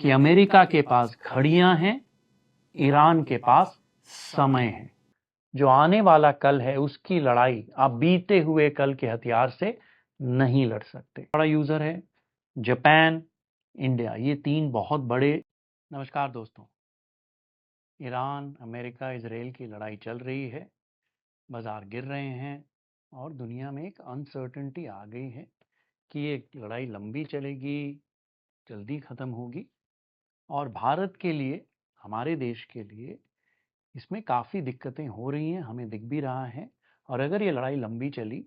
कि अमेरिका के पास घड़ियां हैं, ईरान के पास समय है। जो आने वाला कल है उसकी लड़ाई आप बीते हुए कल के हथियार से नहीं लड़ सकते। बड़ा यूजर है जापान, इंडिया, ये तीन बहुत बड़े। नमस्कार दोस्तों, ईरान, अमेरिका, इजराइल की लड़ाई चल रही है, बाजार गिर रहे हैं और दुनिया में एक अनसर्टेनिटी आ गई है कि ये लड़ाई लंबी चलेगी, जल्दी खत्म होगी। और भारत के लिए, हमारे देश के लिए इसमें काफ़ी दिक्कतें हो रही हैं, हमें दिख भी रहा है। और अगर ये लड़ाई लंबी चली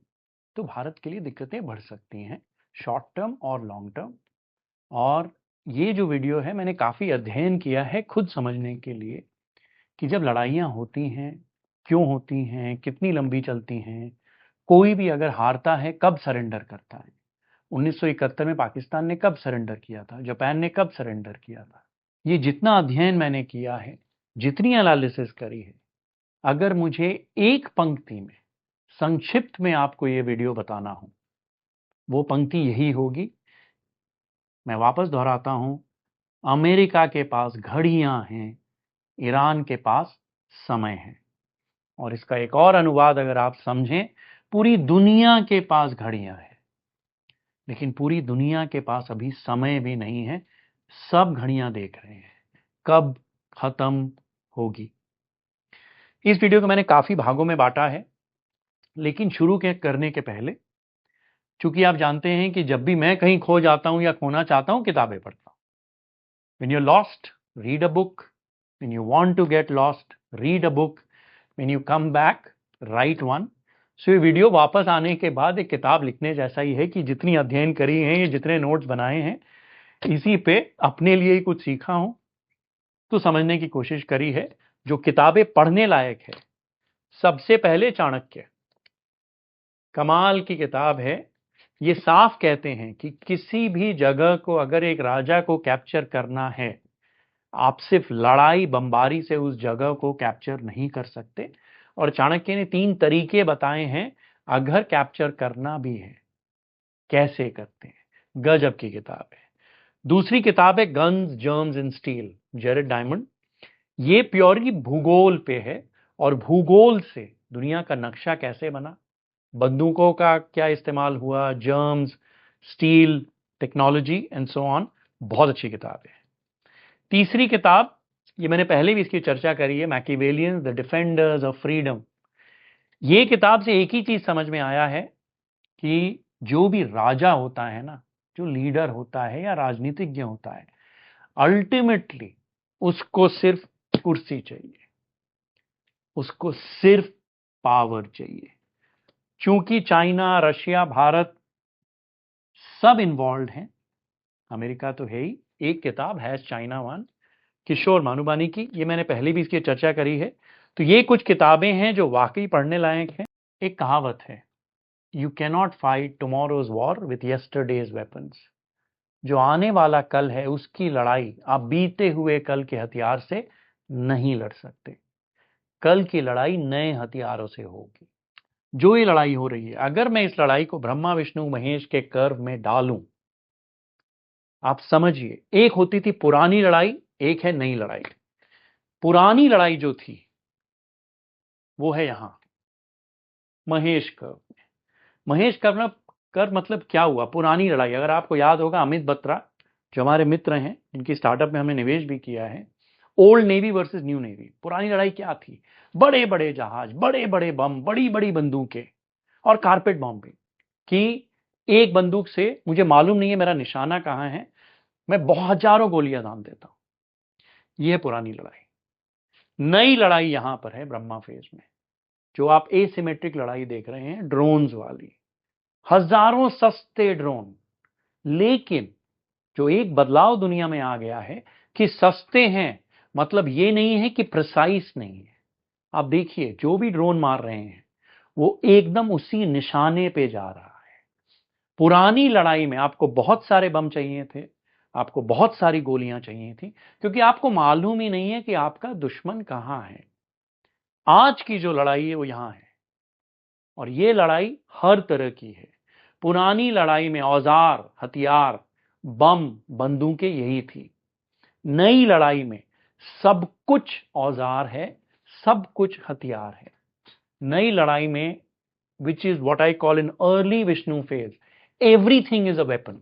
तो भारत के लिए दिक्कतें बढ़ सकती हैं, शॉर्ट टर्म और लॉन्ग टर्म। और ये जो वीडियो है, मैंने काफ़ी अध्ययन किया है खुद समझने के लिए कि जब लड़ाइयाँ होती हैं, क्यों होती हैं, कितनी लंबी चलती हैं, कोई भी अगर हारता है कब सरेंडर करता है। 1971 में पाकिस्तान ने कब सरेंडर किया था, जापान ने कब सरेंडर किया था। ये जितना अध्ययन मैंने किया है, जितनी एनालिसिस करी है, अगर मुझे एक पंक्ति में, संक्षिप्त में आपको ये वीडियो बताना हो, वो पंक्ति यही होगी। मैं वापस दोहराता हूं, अमेरिका के पास घड़ियां हैं, ईरान के पास समय है। और इसका एक और अनुवाद अगर आप समझें, पूरी दुनिया के पास घड़ियां हैं, लेकिन पूरी दुनिया के पास अभी समय भी नहीं है। सब घड़ियां देख रहे हैं कब खत्म होगी। इस वीडियो को मैंने काफी भागों में बांटा है, लेकिन शुरू के करने के पहले, चूंकि आप जानते हैं कि जब भी मैं कहीं खो जाता हूं या खोना चाहता हूं, किताबें पढ़ता हूं। When you're lost, read a book. When you want to get lost, read a book. When you come back, write one. सो ये वीडियो वापस आने के बाद एक किताब लिखने जैसा ही है कि जितनी अध्ययन करी है, ये जितने नोट्स बनाए हैं, इसी पे अपने लिए ही कुछ सीखा हूं तो समझने की कोशिश करी है, जो किताबें पढ़ने लायक है। सबसे पहले चाणक्य, कमाल की किताब है। ये साफ कहते हैं कि किसी भी जगह को अगर एक राजा को कैप्चर करना है, आप सिर्फ लड़ाई बमबारी से उस जगह को कैप्चर नहीं कर सकते। और चाणक्य ने 3 तरीके बताए हैं अगर कैप्चर करना भी है, कैसे करते हैं। गजब की किताब है। दूसरी किताब है guns, germs and steel, Jared diamond. ये प्योरली भूगोल पे है और भूगोल से दुनिया का नक्शा कैसे बना, बंदूकों का क्या इस्तेमाल हुआ, germs, steel technology and so on. बहुत अच्छी किताब है। तीसरी किताब, ये मैंने पहले भी इसकी चर्चा करी है, मैकियावेलियंस, द डिफेंडर्स ऑफ फ्रीडम। ये किताब से एक ही चीज समझ में आया है कि जो भी राजा होता है ना, जो लीडर होता है या राजनीतिज्ञ होता है, अल्टीमेटली उसको सिर्फ कुर्सी चाहिए, उसको सिर्फ पावर चाहिए। चूंकि चाइना, रशिया, भारत सब इन्वॉल्व हैं, अमेरिका तो है ही। एक किताब है चाइना वन, किशोर मानुबानी की, ये मैंने पहले भी इसकी चर्चा करी है। तो ये कुछ किताबें हैं जो वाकई पढ़ने लायक हैं। एक कहावत है, you cannot fight tomorrow's war with yesterday's weapons. जो आने वाला कल है उसकी लड़ाई आप बीते हुए कल के हथियार से नहीं लड़ सकते। कल की लड़ाई नए हथियारों से होगी। जो ये लड़ाई हो रही है, अगर मैं इस लड़ाई को ब्रह्मा विष्णु महेश के कर्व में डालूं, आप समझिए, एक होती थी पुरानी लड़ाई, एक है नई लड़ाई। पुरानी लड़ाई जो थी वो है यहां महेश कर्व में। महेश कर्व मतलब क्या हुआ, पुरानी लड़ाई। अगर आपको याद होगा, अमित बत्रा जो हमारे मित्र हैं, इनकी स्टार्टअप में हमने निवेश भी किया है, old navy versus new navy. पुरानी लड़ाई क्या थी, बड़े बड़े जहाज, बड़े बड़े बम, बड़ी बड़ी बंदूकें और कारपेट बॉम्बिंग। कि एक बंदूक से मुझे मालूम नहीं है मेरा निशाना कहां है, मैं बहुत हजारों गोलियां दान देता हूं। यह है पुरानी लड़ाई। नई लड़ाई यहां पर है ब्रह्मा फेज में, जो आप एसिमेट्रिक लड़ाई देख रहे हैं, ड्रोन्स वाली। हजारों सस्ते ड्रोन। लेकिन जो एक बदलाव दुनिया में आ गया है कि सस्ते हैं मतलब ये नहीं है कि प्रिसाइज नहीं है। आप देखिए, जो भी ड्रोन मार रहे हैं वो एकदम उसी निशाने पे जा रहा है। पुरानी लड़ाई में आपको बहुत सारे बम चाहिए थे, आपको बहुत सारी गोलियां चाहिए थी, क्योंकि आपको मालूम ही नहीं है कि आपका दुश्मन कहां है। आज की जो लड़ाई है वो यहां है, और ये लड़ाई हर तरह की है। पुरानी लड़ाई में औजार, हथियार, बम, बंदूकें यही थी। नई लड़ाई में सब कुछ औजार है, सब कुछ हथियार है। नई लड़ाई में, which is what I call in early Vishnu phase, everything is a weapon।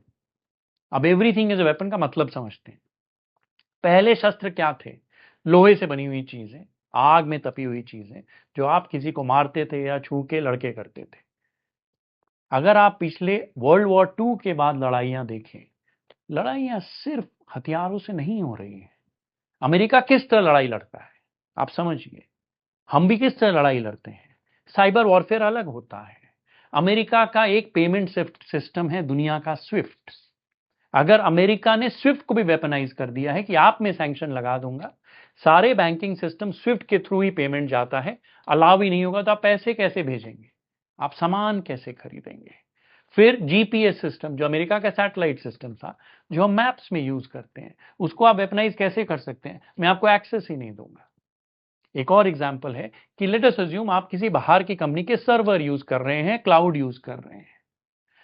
अब everything is a weapon का मतलब समझते हैं। पहले शस्त्र क्या थे? लोहे से बनी हुई चीजें, आग में तपी हुई चीजें, जो आप किसी को मारते थे या छू के लड़के करते थे। अगर आप पिछले वर्ल्ड वॉर 2 के बाद लड़ाइयां देखें, लड़ाइयां सिर्फ हथियारों से नहीं हो रही हैं। अमेरिका किस तरह लड़ाई लड़ता है आप समझिए, हम भी किस तरह लड़ाई लड़ते हैं। साइबर वॉरफेयर अलग होता है। अमेरिका का एक पेमेंट सिस्टम है दुनिया का स्विफ्ट। अगर अमेरिका ने स्विफ्ट को भी वेपनाइज कर दिया है कि आप में सैंक्शन लगा दूंगा, सारे बैंकिंग सिस्टम स्विफ्ट के थ्रू ही पेमेंट जाता है, अलाउ ही नहीं होगा तो आप पैसे कैसे भेजेंगे, आप सामान कैसे खरीदेंगे। फिर जीपीएस सिस्टम, जो अमेरिका का सैटेलाइट सिस्टम था, जो हम मैप्स में यूज करते हैं, उसको आप वेपनाइज कैसे कर सकते हैं? मैं आपको एक्सेस ही नहीं दूंगा। एक और एग्जांपल है कि लेट अस अज्यूम आप किसी बाहर की कंपनी के सर्वर यूज कर रहे हैं, क्लाउड यूज कर रहे हैं।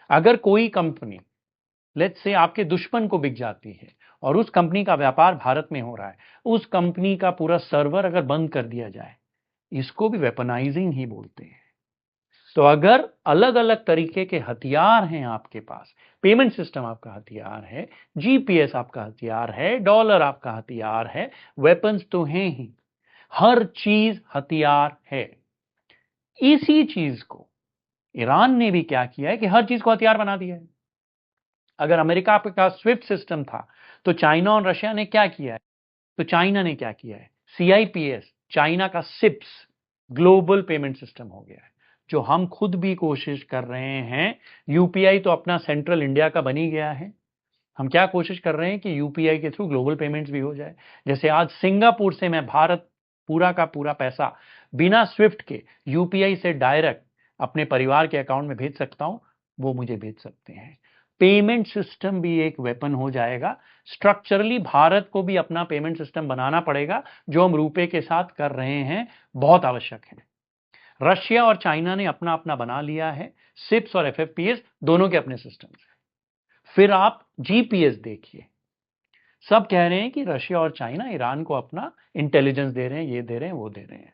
अगर कोई कंपनी लेट्स से आपके दुश्मन को बिक जाती है और उस कंपनी का व्यापार भारत में हो रहा है, उस कंपनी का पूरा सर्वर अगर बंद कर दिया जाए, इसको भी वेपनाइजिंग ही बोलते हैं। तो अगर अलग अलग तरीके के हथियार हैं आपके पास, पेमेंट सिस्टम आपका हथियार है, जीपीएस आपका हथियार है, डॉलर आपका हथियार है, वेपन्स तो हैं ही, हर चीज हथियार है। इसी चीज को ईरान ने भी क्या किया है कि हर चीज को हथियार बना दिया है। अगर अमेरिका का स्विफ्ट सिस्टम था, तो चाइना और रशिया ने क्या किया है? तो चाइना ने क्या किया है? सीआईपीएस, चाइना का सिप्स, ग्लोबल पेमेंट सिस्टम हो गया है, जो हम खुद भी कोशिश कर रहे हैं। यूपीआई तो अपना सेंट्रल इंडिया का बन ही गया है। हम क्या कोशिश कर रहे हैं कि यूपीआई के थ्रू ग्लोबल पेमेंट्स भी हो जाए। जैसे आज सिंगापुर से मैं भारत पूरा का पूरा पैसा बिना स्विफ्ट के यूपीआई से डायरेक्ट अपने परिवार के अकाउंट में भेज सकता हूं, वो मुझे भेज सकते हैं। पेमेंट सिस्टम भी एक वेपन हो जाएगा। स्ट्रक्चरली भारत को भी अपना पेमेंट सिस्टम बनाना पड़ेगा, जो हम रुपए के साथ कर रहे हैं, बहुत आवश्यक है। रशिया और चाइना ने अपना अपना बना लिया है, सिप्स और एफएफपीएस दोनों के अपने सिस्टम है। फिर आप जीपीएस देखिए, सब कह रहे हैं कि रशिया और चाइना ईरान को अपना इंटेलिजेंस दे रहे हैं, ये दे रहे हैं, वो दे रहे हैं।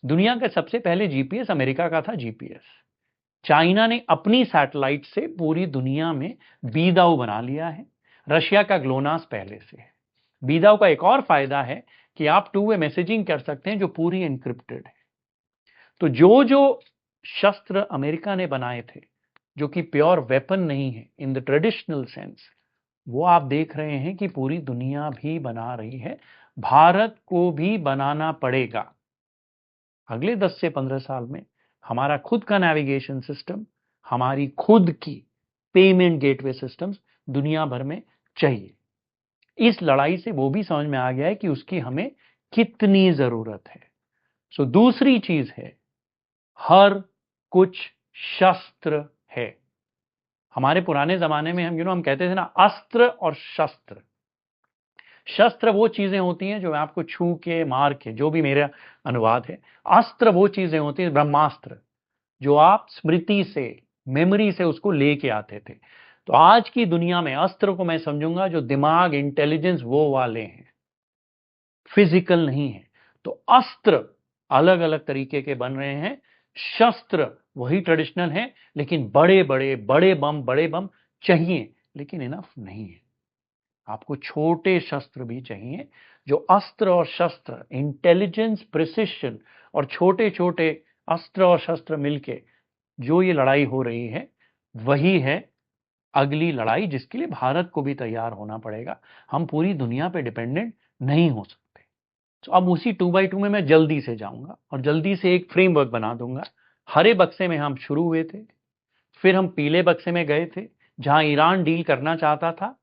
दुनिया का सबसे पहले जीपीएस अमेरिका का था। जीपीएस चाइना ने अपनी सैटेलाइट से पूरी दुनिया में बीदाऊ बना लिया है। रशिया का ग्लोनास पहले से है। बीदाऊ का एक और फायदा है कि आप टू वे मैसेजिंग कर सकते हैं, जो पूरी एनक्रिप्टेड है। तो जो जो शस्त्र अमेरिका ने बनाए थे, जो कि प्योर वेपन नहीं है इन द ट्रेडिशनल सेंस, वो आप देख रहे हैं कि पूरी दुनिया भी बना रही है। भारत को भी बनाना पड़ेगा। अगले 10 से 15 साल में हमारा खुद का नेविगेशन सिस्टम, हमारी खुद की पेमेंट गेटवे सिस्टम्स दुनिया भर में चाहिए। इस लड़ाई से वो भी समझ में आ गया है कि उसकी हमें कितनी जरूरत है। सो दूसरी चीज है, हर कुछ शस्त्र है। हमारे पुराने जमाने में हम कहते थे ना, अस्त्र और शस्त्र। शस्त्र वो चीजें होती हैं जो आपको छू के मार के, जो भी मेरा अनुवाद है। अस्त्र वो चीजें होती हैं, ब्रह्मास्त्र, जो आप स्मृति से, मेमोरी से उसको लेके आते थे। तो आज की दुनिया में अस्त्र को मैं समझूंगा जो दिमाग, इंटेलिजेंस वो वाले हैं, फिजिकल नहीं है। तो अस्त्र अलग अलग तरीके के बन रहे हैं, शस्त्र वही ट्रेडिशनल है, लेकिन बड़े बम चाहिए, लेकिन इनफ नहीं है। आपको छोटे शस्त्र भी चाहिए। जो अस्त्र और शस्त्र, इंटेलिजेंस, प्रिसिशन और छोटे छोटे अस्त्र और शस्त्र मिलके जो ये लड़ाई हो रही है, वही है अगली लड़ाई, जिसके लिए भारत को भी तैयार होना पड़ेगा। हम पूरी दुनिया पे डिपेंडेंट नहीं हो सकते। तो अब उसी 2x2 में मैं जल्दी से जाऊंगा और जल्दी से एक फ्रेमवर्क बना दूंगा। हरे बक्से में हम शुरू हुए थे, फिर हम पीले बक्से में गए थे, जहां ईरान डील करना चाहता था,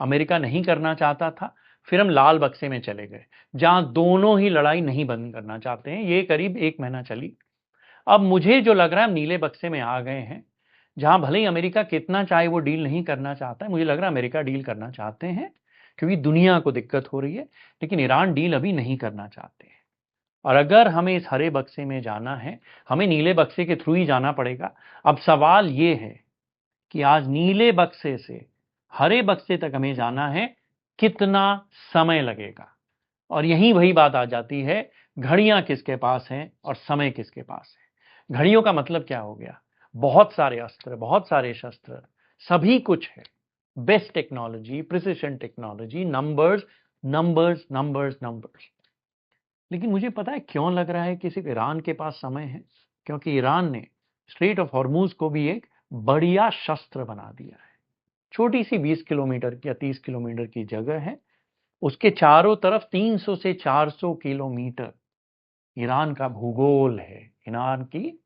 अमेरिका नहीं करना चाहता था। फिर हम लाल बक्से में चले गए, जहां दोनों ही लड़ाई नहीं बंद करना चाहते हैं। ये करीब 1 महीना चली। अब मुझे जो लग रहा है, हम नीले बक्से में आ गए हैं, जहां भले ही अमेरिका कितना चाहे वो डील नहीं करना चाहता है। मुझे लग रहा है अमेरिका डील करना चाहते हैं, क्योंकि दुनिया को दिक्कत हो रही है, लेकिन ईरान डील अभी नहीं करना चाहते हैं। और अगर हमें इस हरे बक्से में जाना है, हमें नीले बक्से के थ्रू ही जाना पड़ेगा। अब सवाल ये है कि आज नीले बक्से से हरे बक्से तक हमें जाना है, कितना समय लगेगा। और यही वही बात आ जाती है, घड़ियां किसके पास हैं और समय किसके पास है। घड़ियों का मतलब क्या हो गया, बहुत सारे अस्त्र, बहुत सारे शस्त्र, सभी कुछ है, best technology, precision technology, numbers numbers numbers numbers. लेकिन मुझे पता है क्यों लग रहा है कि सिर्फ ईरान के पास समय है, क्योंकि ईरान ने स्ट्रेट ऑफ हॉर्मूज को भी एक बढ़िया शस्त्र बना दिया है। छोटी सी 20 किलोमीटर या 30 किलोमीटर की जगह है, उसके चारों तरफ 300 से 400 किलोमीटर ईरान का भूगोल है, ईरान की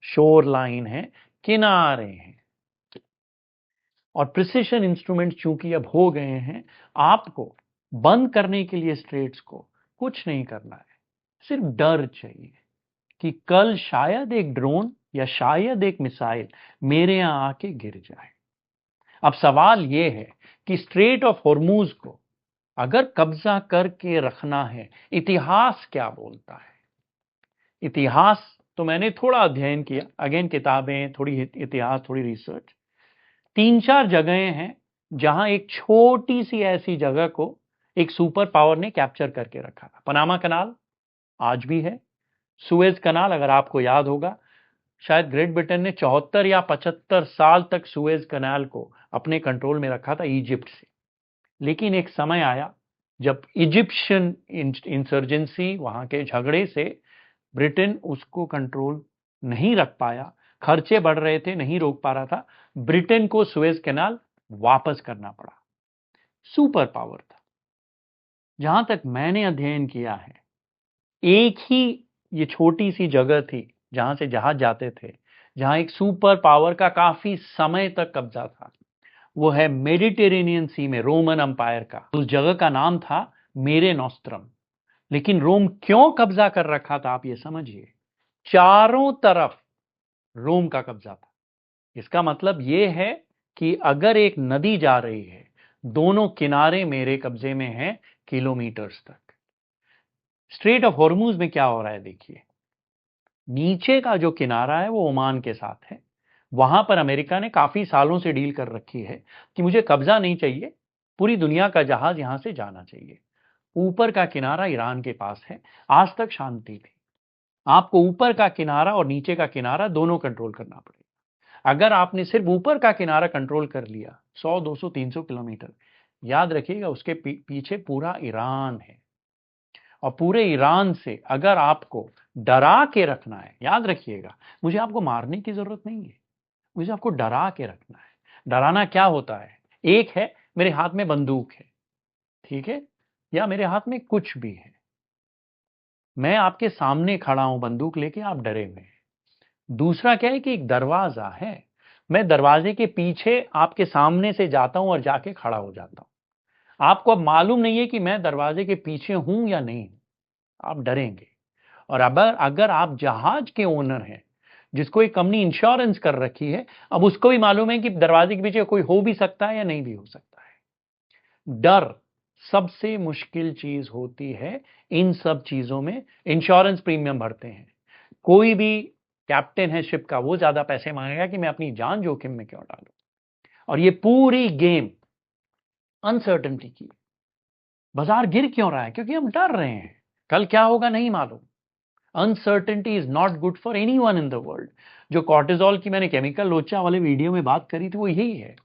शोर लाइन है, किनारे हैं। और प्रिसिशन इंस्ट्रूमेंट चूंकि अब हो गए हैं, आपको बंद करने के लिए स्ट्रेट्स को कुछ नहीं करना है, सिर्फ डर चाहिए कि कल शायद एक ड्रोन या शायद एक मिसाइल मेरे यहां आके गिर जाए। अब सवाल यह है कि स्ट्रेट ऑफ हॉर्मूज को अगर कब्जा करके रखना है, इतिहास क्या बोलता है। इतिहास तो मैंने थोड़ा अध्ययन किया, अगेन किताबें, थोड़ी इतिहास, थोड़ी रिसर्च। 3-4 जगहें हैं जहां एक छोटी सी ऐसी जगह को एक सुपर पावर ने कैप्चर करके रखा था। पनामा कनाल आज भी है, सुएज कनाल अगर आपको याद होगा, शायद ग्रेट ब्रिटेन ने 74 या 75 साल तक सुएज कनाल को अपने कंट्रोल में रखा था इजिप्ट से। लेकिन एक समय आया जब इजिप्शियन इंसर्जेंसी, वहां के झगड़े से ब्रिटेन उसको कंट्रोल नहीं रख पाया, खर्चे बढ़ रहे थे, नहीं रोक पा रहा था, ब्रिटेन को सुएज कैनाल वापस करना पड़ा। सुपर पावर था। जहां तक मैंने अध्ययन किया है, एक ही ये छोटी सी जगह थी जहां से जहाज जाते थे, जहां एक सुपर पावर का काफी समय तक कब्जा था। वो है मेडिटेरेनियन सी में रोमन अंपायर का। उस जगह का नाम था मेरे नोस्त्रम। लेकिन रोम क्यों कब्जा कर रखा था, आप ये समझिए, चारों तरफ रोम का कब्जा था। इसका मतलब यह है कि अगर एक नदी जा रही है, दोनों किनारे मेरे कब्जे में हैं किलोमीटर्स तक। स्ट्रेट ऑफ हॉर्मूज में क्या हो रहा है देखिए, नीचे का जो किनारा है वो ओमान के साथ है। वहां पर अमेरिका ने काफी सालों से डील कर रखी है कि मुझे कब्जा नहीं चाहिए, पूरी दुनिया का जहाज यहां से जाना चाहिए। ऊपर का किनारा ईरान के पास है, आज तक शांति थी। आपको ऊपर का किनारा और नीचे का किनारा दोनों कंट्रोल करना पड़ेगा। अगर आपने सिर्फ ऊपर का किनारा कंट्रोल कर लिया 100, 200, 300 किलोमीटर, याद रखिएगा उसके पीछे पूरा ईरान है। और पूरे ईरान से अगर आपको डरा के रखना है, याद रखिएगा, मुझे आपको मारने की जरूरत नहीं है, मुझे आपको डरा के रखना है। डराना क्या होता है, एक है मेरे हाथ में बंदूक है, ठीक है, या मेरे हाथ में कुछ भी है, मैं आपके सामने खड़ा हूं बंदूक लेके, आप डरे हुए हैं। दूसरा क्या है कि एक दरवाजा है, मैं दरवाजे के पीछे आपके सामने से जाता हूं और जाके खड़ा हो जाता हूं। आपको अब मालूम नहीं है कि मैं दरवाजे के पीछे हूं या नहीं, आप डरेंगे। और अब अगर आप जहाज के ओनर हैं, जिसको एक कंपनी इंश्योरेंस कर रखी है, अब उसको भी मालूम है कि दरवाजे के पीछे कोई हो भी सकता है या नहीं भी हो सकता है। डर सबसे मुश्किल चीज होती है इन सब चीजों में। इंश्योरेंस प्रीमियम भरते हैं, कोई भी कैप्टन है शिप का, वो ज्यादा पैसे मांगेगा कि मैं अपनी जान जोखिम में क्यों डालूं। और ये पूरी गेम अनसर्टेनिटी की। बाजार गिर क्यों रहा है, क्योंकि हम डर रहे हैं, कल क्या होगा नहीं मालूम। Uncertainty is not good for anyone in the world. जो कॉर्टिजोल की मैंने केमिकल लोचा वाले वीडियो में बात करी थी, वो यही है।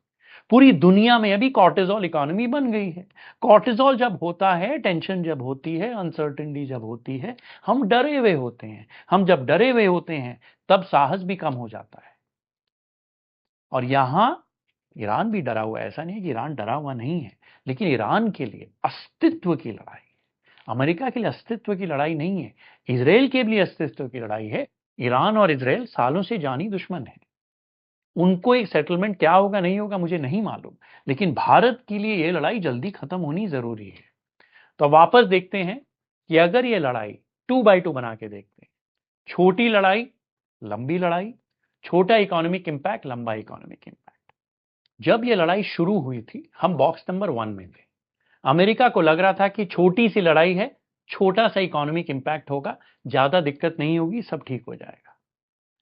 पूरी दुनिया में अभी कॉर्टिजोल इकोनॉमी बन गई है। कॉर्टिजोल जब होता है, टेंशन जब होती है, अनसर्टेनिटी जब होती है, हम डरे हुए होते हैं। हम जब डरे हुए होते हैं तब साहस भी कम हो जाता है। और यहां ईरान भी डरा हुआ है, ऐसा नहीं है कि ईरान डरा हुआ नहीं है, लेकिन ईरान के लिए अस्तित्व की लड़ाई, अमेरिका के लिए अस्तित्व की लड़ाई नहीं है, इजराइल के लिए अस्तित्व की लड़ाई है। ईरान और इजराइल सालों से जानी दुश्मन है। उनको एक सेटलमेंट क्या होगा नहीं होगा मुझे नहीं मालूम, लेकिन भारत के लिए यह लड़ाई जल्दी खत्म होनी जरूरी है। तो वापस देखते हैं कि अगर ये लड़ाई 2x2 बना के देखते हैं, छोटी लड़ाई, लंबी लड़ाई, छोटा इकोनॉमिक इंपैक्ट, लंबा इकोनॉमिक इंपैक्ट। जब ये लड़ाई शुरू हुई थी, हम बॉक्स नंबर 1 में थे। अमेरिका को लग रहा था कि छोटी सी लड़ाई है, छोटा सा इकोनॉमिक इंपैक्ट होगा, ज्यादा दिक्कत नहीं होगी, सब ठीक हो जाएगा।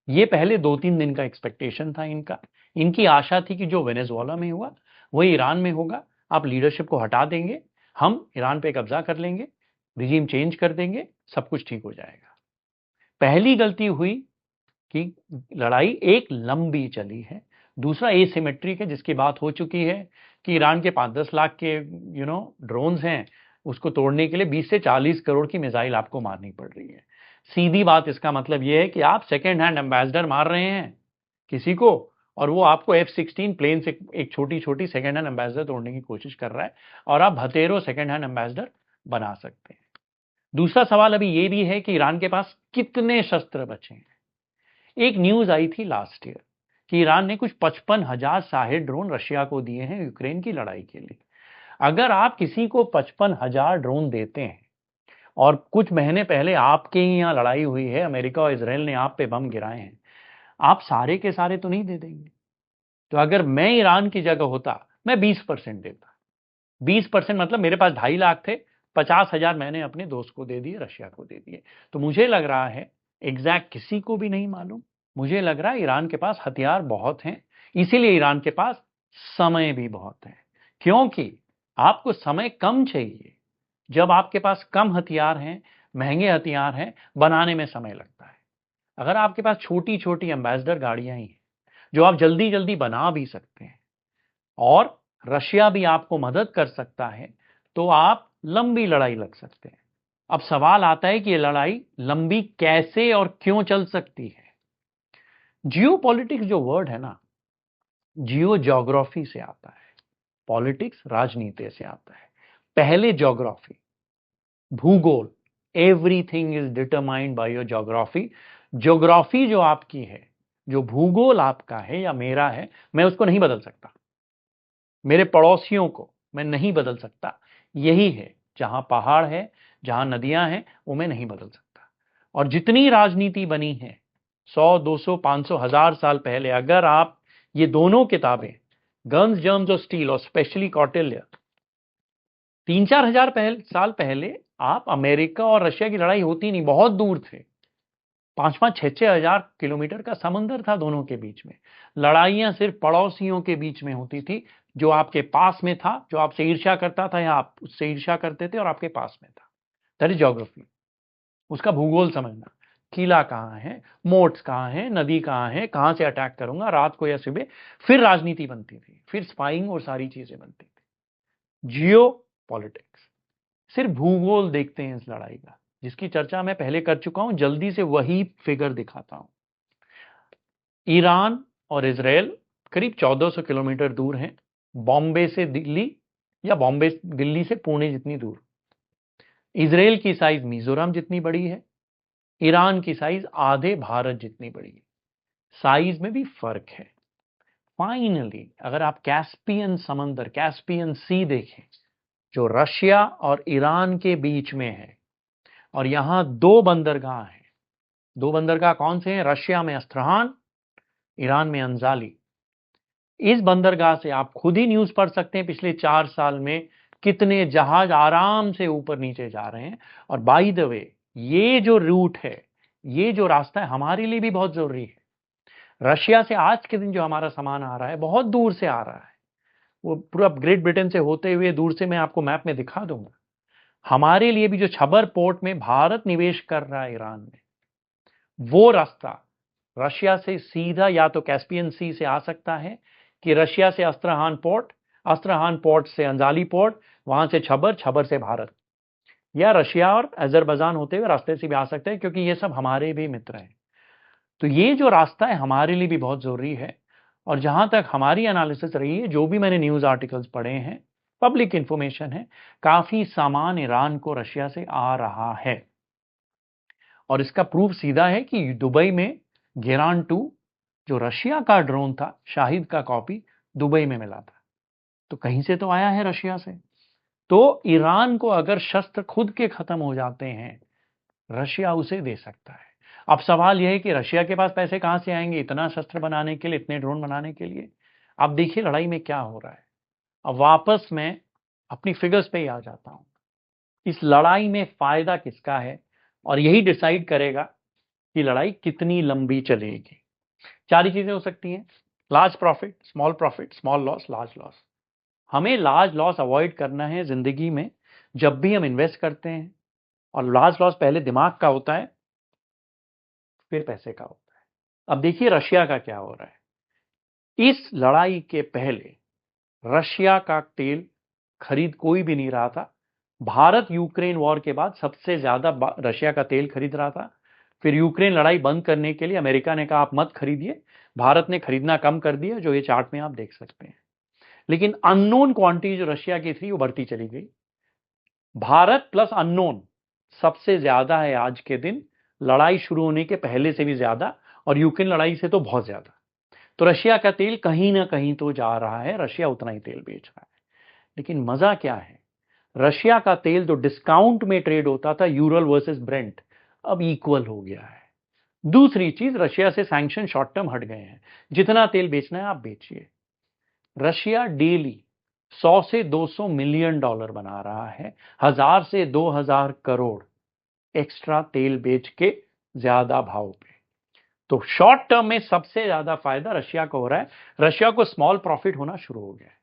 ये पहले 2-3 दिन का एक्सपेक्टेशन था इनका। इनकी आशा थी कि जो वेनेजुएला में हुआ वही ईरान में होगा, आप लीडरशिप को हटा देंगे, हम ईरान पे कब्जा कर लेंगे, रिजीम चेंज कर देंगे, सब कुछ ठीक हो जाएगा। पहली गलती हुई कि लड़ाई एक लंबी चली है। दूसरा एसिमेट्रिक है, जिसकी बात हो चुकी है कि ईरान के 5-10 लाख के ड्रोन्स हैं, उसको तोड़ने के लिए 20 से 40 करोड़ की मिसाइल आपको मारनी पड़ रही है। सीधी बात इसका मतलब यह है कि आप सेकेंड हैंड एम्बेसडर मार रहे हैं किसी को, और वो आपको F-16 प्लेन से एक छोटी छोटी सेकेंड हैंड एम्बेसडर तोड़ने की कोशिश कर रहा है, और आप भतेरो सेकेंड हैंड एम्बेसडर बना सकते हैं। दूसरा सवाल अभी ये भी है कि ईरान के पास कितने शस्त्र बचे हैं। एक न्यूज आई थी लास्ट ईयर कि ईरान ने कुछ 55,000 शाहिद ड्रोन रशिया को दिए हैं यूक्रेन की लड़ाई के लिए। अगर आप किसी को 55,000 ड्रोन देते हैं, और कुछ महीने पहले आपके ही यहाँ लड़ाई हुई है, अमेरिका और इसराइल ने आप पे बम गिराए हैं, आप सारे के सारे तो नहीं दे देंगे। तो अगर मैं ईरान की जगह होता, मैं 20% देता। 20% मतलब मेरे पास 2.5 लाख थे, 50,000 मैंने अपने दोस्त को दे दिए, रशिया को दे दिए। तो मुझे लग रहा है, एग्जैक्ट किसी को भी नहीं मालूम, मुझे लग रहा है ईरान के पास हथियार बहुत हैं, इसीलिए ईरान के पास समय भी बहुत है। क्योंकि आपको समय कम चाहिए। जब आपके पास कम हथियार हैं, महंगे हथियार हैं, बनाने में समय लगता है। अगर आपके पास छोटी छोटी एम्बेसडर गाड़ियां ही हैं, जो आप जल्दी जल्दी बना भी सकते हैं, और रशिया भी आपको मदद कर सकता है, तो आप लंबी लड़ाई लड़ सकते हैं। अब सवाल आता है कि ये लड़ाई लंबी कैसे और क्यों चल सकती है। जियो पॉलिटिक्स जो वर्ड है ना, जियो ज्योग्राफी से आता है, पॉलिटिक्स राजनीति से आता है। पहले ज्योग्राफी, भूगोल, everything is determined by your geography. Geography जो आपकी है, जो भूगोल आपका है या मेरा है, मैं उसको नहीं बदल सकता, मेरे पड़ोसियों को मैं नहीं बदल सकता। यही है, जहां पहाड़ है, जहां नदियां हैं, वो मैं नहीं बदल सकता। और जितनी राजनीति बनी है 100, 200, 500, 1000 साल पहले, अगर आप ये दोनों किताबें, गन्स, जर्म्स और स्टील, और स्पेशली कौटिल्य, 3-4 हजार साल पहले आप अमेरिका और रशिया की लड़ाई होती नहीं, बहुत दूर थे, 5-5, 6-6 हजार किलोमीटर का समंदर था दोनों के बीच में। लड़ाइयां सिर्फ पड़ोसियों के बीच में होती थी, जो आपके पास में था, जो आपसे ईर्ष्या करता था या आप उससे ईर्ष्या करते थे और आपके पास में था। That is geography. उसका भूगोल समझना, किला कहाँ है, मोट्स कहाँ है, नदी कहाँ है, कहाँ से अटैक करूंगा, रात को या सुबह। फिर राजनीति बनती थी, फिर स्पाइंग और सारी चीजें बनती थी। जियो पॉलिटिक्स, सिर्फ भूगोल देखते हैं इस लड़ाई का, जिसकी चर्चा मैं पहले कर चुका हूं। जल्दी से वही फिगर दिखाता हूं। ईरान और इजराइल करीब 1400 किलोमीटर दूर हैं, बॉम्बे से दिल्ली, या बॉम्बे दिल्ली से पुणे जितनी दूर। इजराइल की साइज मिजोरम जितनी बड़ी है, ईरान की साइज आधे भारत जितनी बड़ी है। साइज में भी फर्क है। फाइनली अगर आप कैस्पियन समंदर, कैस्पियन सी देखें, जो रशिया और ईरान के बीच में है, और यहां दो बंदरगाह हैं। दो बंदरगाह कौन से हैं? रशिया में अस्त्रहान, ईरान में अंजाली। इस बंदरगाह से आप खुद ही न्यूज पढ़ सकते हैं, पिछले 4 साल में कितने जहाज आराम से ऊपर नीचे जा रहे हैं। और बाय द वे, ये जो रूट है, ये जो रास्ता है, हमारे लिए भी बहुत जरूरी है। रशिया से आज के दिन जो हमारा सामान आ रहा है, बहुत दूर से आ रहा है। वो पूरा ग्रेट ब्रिटेन से होते हुए दूर से मैं आपको मैप में दिखा दूंगा। हमारे लिए भी जो छबर पोर्ट में भारत निवेश कर रहा है ईरान में, वो रास्ता रशिया से सीधा या तो कैस्पियन सी से आ सकता है, कि रशिया से अस्त्रहान पोर्ट, अस्त्रहान पोर्ट से अंजाली पोर्ट, वहां से छबर, छबर से भारत, या रशिया और अजरबैजान होते हुए रास्ते से भी आ सकते हैं, क्योंकि ये सब हमारे भी मित्र हैं। तो ये जो रास्ता है हमारे लिए भी बहुत जरूरी है। और जहां तक हमारी एनालिसिस रही है, जो भी मैंने न्यूज आर्टिकल्स पढ़े हैं, पब्लिक इंफॉर्मेशन है, काफी सामान ईरान को रशिया से आ रहा है। और इसका प्रूफ सीधा है कि दुबई में गेरान 2, जो रशिया का ड्रोन था, शाहिद का कॉपी दुबई में मिला था। तो कहीं से तो आया है रशिया से। तो ईरान को अगर शस्त्र खुद के खत्म हो जाते हैं, रशिया उसे दे सकता है। अब सवाल यह है कि रशिया के पास पैसे कहां से आएंगे इतना शस्त्र बनाने के लिए, इतने ड्रोन बनाने के लिए। अब देखिए लड़ाई में क्या हो रहा है। अब वापस मैं अपनी फिगर्स पे ही आ जाता हूं। इस लड़ाई में फायदा किसका है, और यही डिसाइड करेगा कि लड़ाई कितनी लंबी चलेगी। 4 ही चीजें हो सकती हैं: large profit, small loss, large loss. हमें लार्ज लॉस अवॉइड करना है जिंदगी में जब भी हम इन्वेस्ट करते हैं, और लार्ज लॉस पहले दिमाग का होता है, फिर पैसे का होता है। अब देखिए रशिया का क्या हो रहा है। इस लड़ाई के पहले रशिया का तेल खरीद कोई भी नहीं रहा था। भारत यूक्रेन वॉर के बाद सबसे ज्यादा रशिया का तेल खरीद रहा था। फिर यूक्रेन लड़ाई बंद करने के लिए अमेरिका ने कहा आप मत खरीदिए, भारत ने खरीदना कम कर दिया, जो ये चार्ट में आप देख सकते हैं। लेकिन अननोन क्वांटिटी जो रशिया की थी वो बढ़ती चली गई। भारत प्लस अननोन सबसे ज्यादा है आज के दिन, लड़ाई शुरू होने के पहले से भी ज्यादा, और यूक्रेन लड़ाई से तो बहुत ज्यादा। तो रशिया का तेल कहीं ना कहीं तो जा रहा है, रशिया उतना ही तेल बेच रहा है। लेकिन मजा क्या है, रशिया का तेल जो डिस्काउंट में ट्रेड होता था यूरल वर्सेस ब्रेंट, अब इक्वल हो गया है। दूसरी चीज, रशिया से सैंक्शन शॉर्ट टर्म हट गए हैं, जितना तेल बेचना है आप बेचिए। रशिया डेली 100 से 200 मिलियन डॉलर बना रहा है, 1000 से 2000 करोड़ एक्स्ट्रा तेल बेच के ज्यादा भाव पे। तो शॉर्ट टर्म में सबसे ज्यादा फायदा रशिया को हो रहा है। रशिया को स्मॉल प्रॉफिट होना शुरू हो गया है।